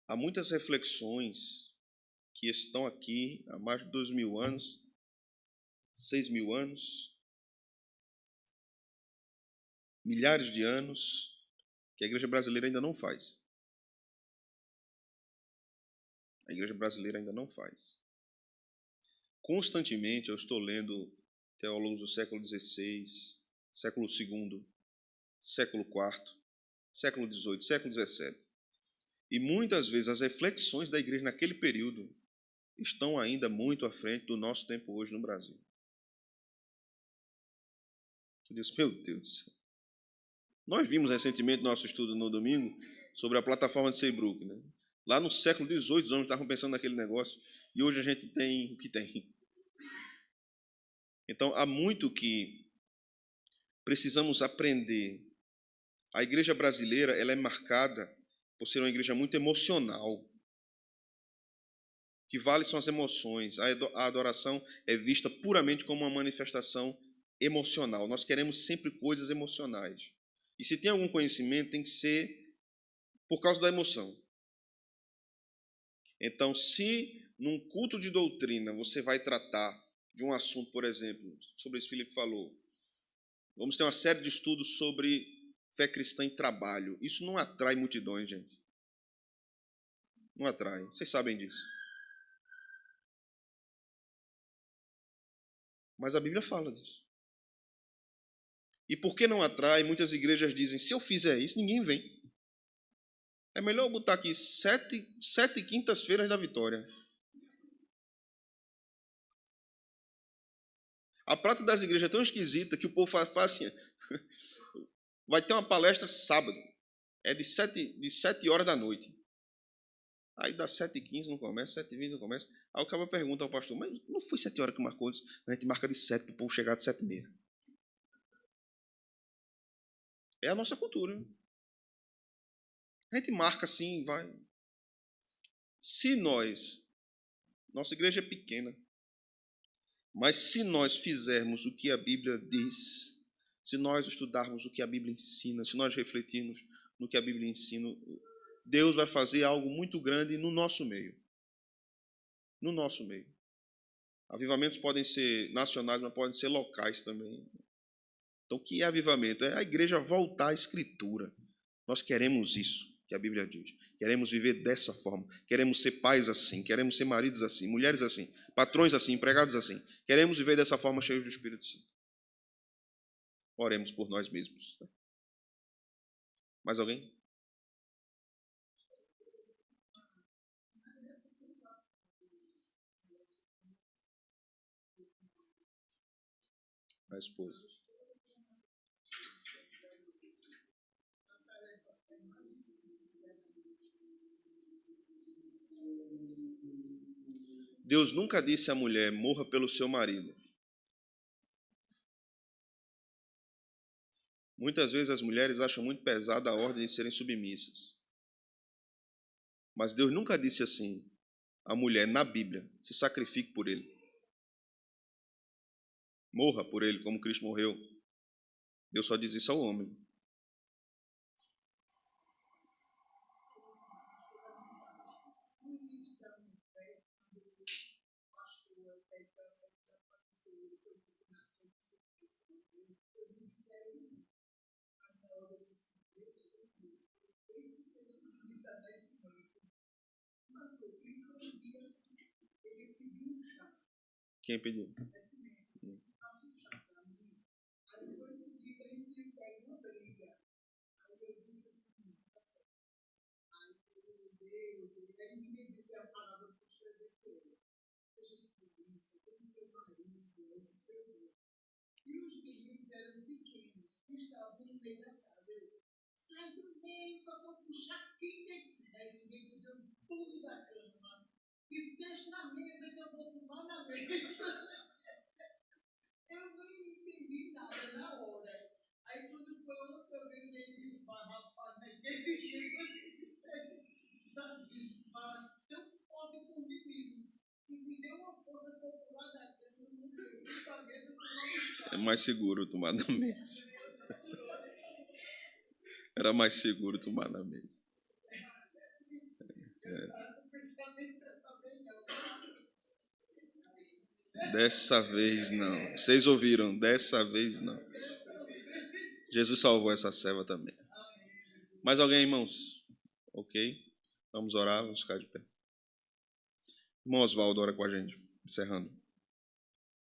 Speaker 1: Há muitas reflexões que estão aqui há mais de 2.000 anos, 6.000 anos, milhares de anos, que a igreja brasileira ainda não faz. A igreja brasileira ainda não faz. Constantemente eu estou lendo teólogos do século XVI, século II, século IV, século XVIII, século XVII. E muitas vezes as reflexões da igreja naquele período estão ainda muito à frente do nosso tempo hoje no Brasil. Eu disse, meu Deus do céu. Nós vimos recentemente no nosso estudo no domingo sobre a plataforma de Seybrook, né? Lá no século XVIII, os homens estavam pensando naquele negócio e hoje a gente tem o que tem. Então, há muito que precisamos aprender. A igreja brasileira, ela é marcada por ser uma igreja muito emocional. O que vale são as emoções. A adoração é vista puramente como uma manifestação emocional. Nós queremos sempre coisas emocionais. E se tem algum conhecimento, tem que ser por causa da emoção. Então, se num culto de doutrina você vai tratar de um assunto, por exemplo, sobre isso que Filipe falou, vamos ter uma série de estudos sobre fé cristã em trabalho. Isso não atrai multidões, gente. Não atrai. Vocês sabem disso. Mas a Bíblia fala disso. E por que não atrai? Muitas igrejas dizem, se eu fizer isso, ninguém vem. É melhor eu botar aqui sete quintas-feiras da vitória. A prática das igrejas é tão esquisita que o povo faz assim. Vai ter uma palestra sábado. É de 7 horas da noite. Aí dá 7h15, não começa, 7h20 não começa. Aí o cara pergunta ao pastor, mas não foi 7 horas que marcou isso? A gente marca de 7 para o povo chegar de 7h30. É a nossa cultura. A gente marca assim, vai. Se nossa igreja é pequena, mas se nós fizermos o que a Bíblia diz, se nós estudarmos o que a Bíblia ensina, se nós refletirmos no que a Bíblia ensina, Deus vai fazer algo muito grande no nosso meio. No nosso meio. Avivamentos podem ser nacionais, mas podem ser locais também. Então, o que é avivamento? É a igreja voltar à Escritura. Nós queremos isso que a Bíblia diz. Queremos viver dessa forma. Queremos ser pais assim. Queremos ser maridos assim. Mulheres assim. Patrões assim. Empregados assim. Queremos viver dessa forma cheios do Espírito Santo. Oremos por nós mesmos. Mais alguém? A esposa. Deus nunca disse à mulher, morra pelo seu marido. Muitas vezes as mulheres acham muito pesada a ordem de serem submissas. Mas Deus nunca disse assim, a mulher, na Bíblia, se sacrifique por ele. Morra por ele, como Cristo morreu. Deus só diz isso ao homem. Quem pediu? É mais seguro tomar na mesa. Era mais seguro tomar na mesa. Dessa vez não. Vocês ouviram? Dessa vez não. Jesus salvou essa serva também. Mais alguém, irmãos? Ok? Vamos orar, vamos ficar de pé. Irmão Oswaldo, ora com a gente, encerrando.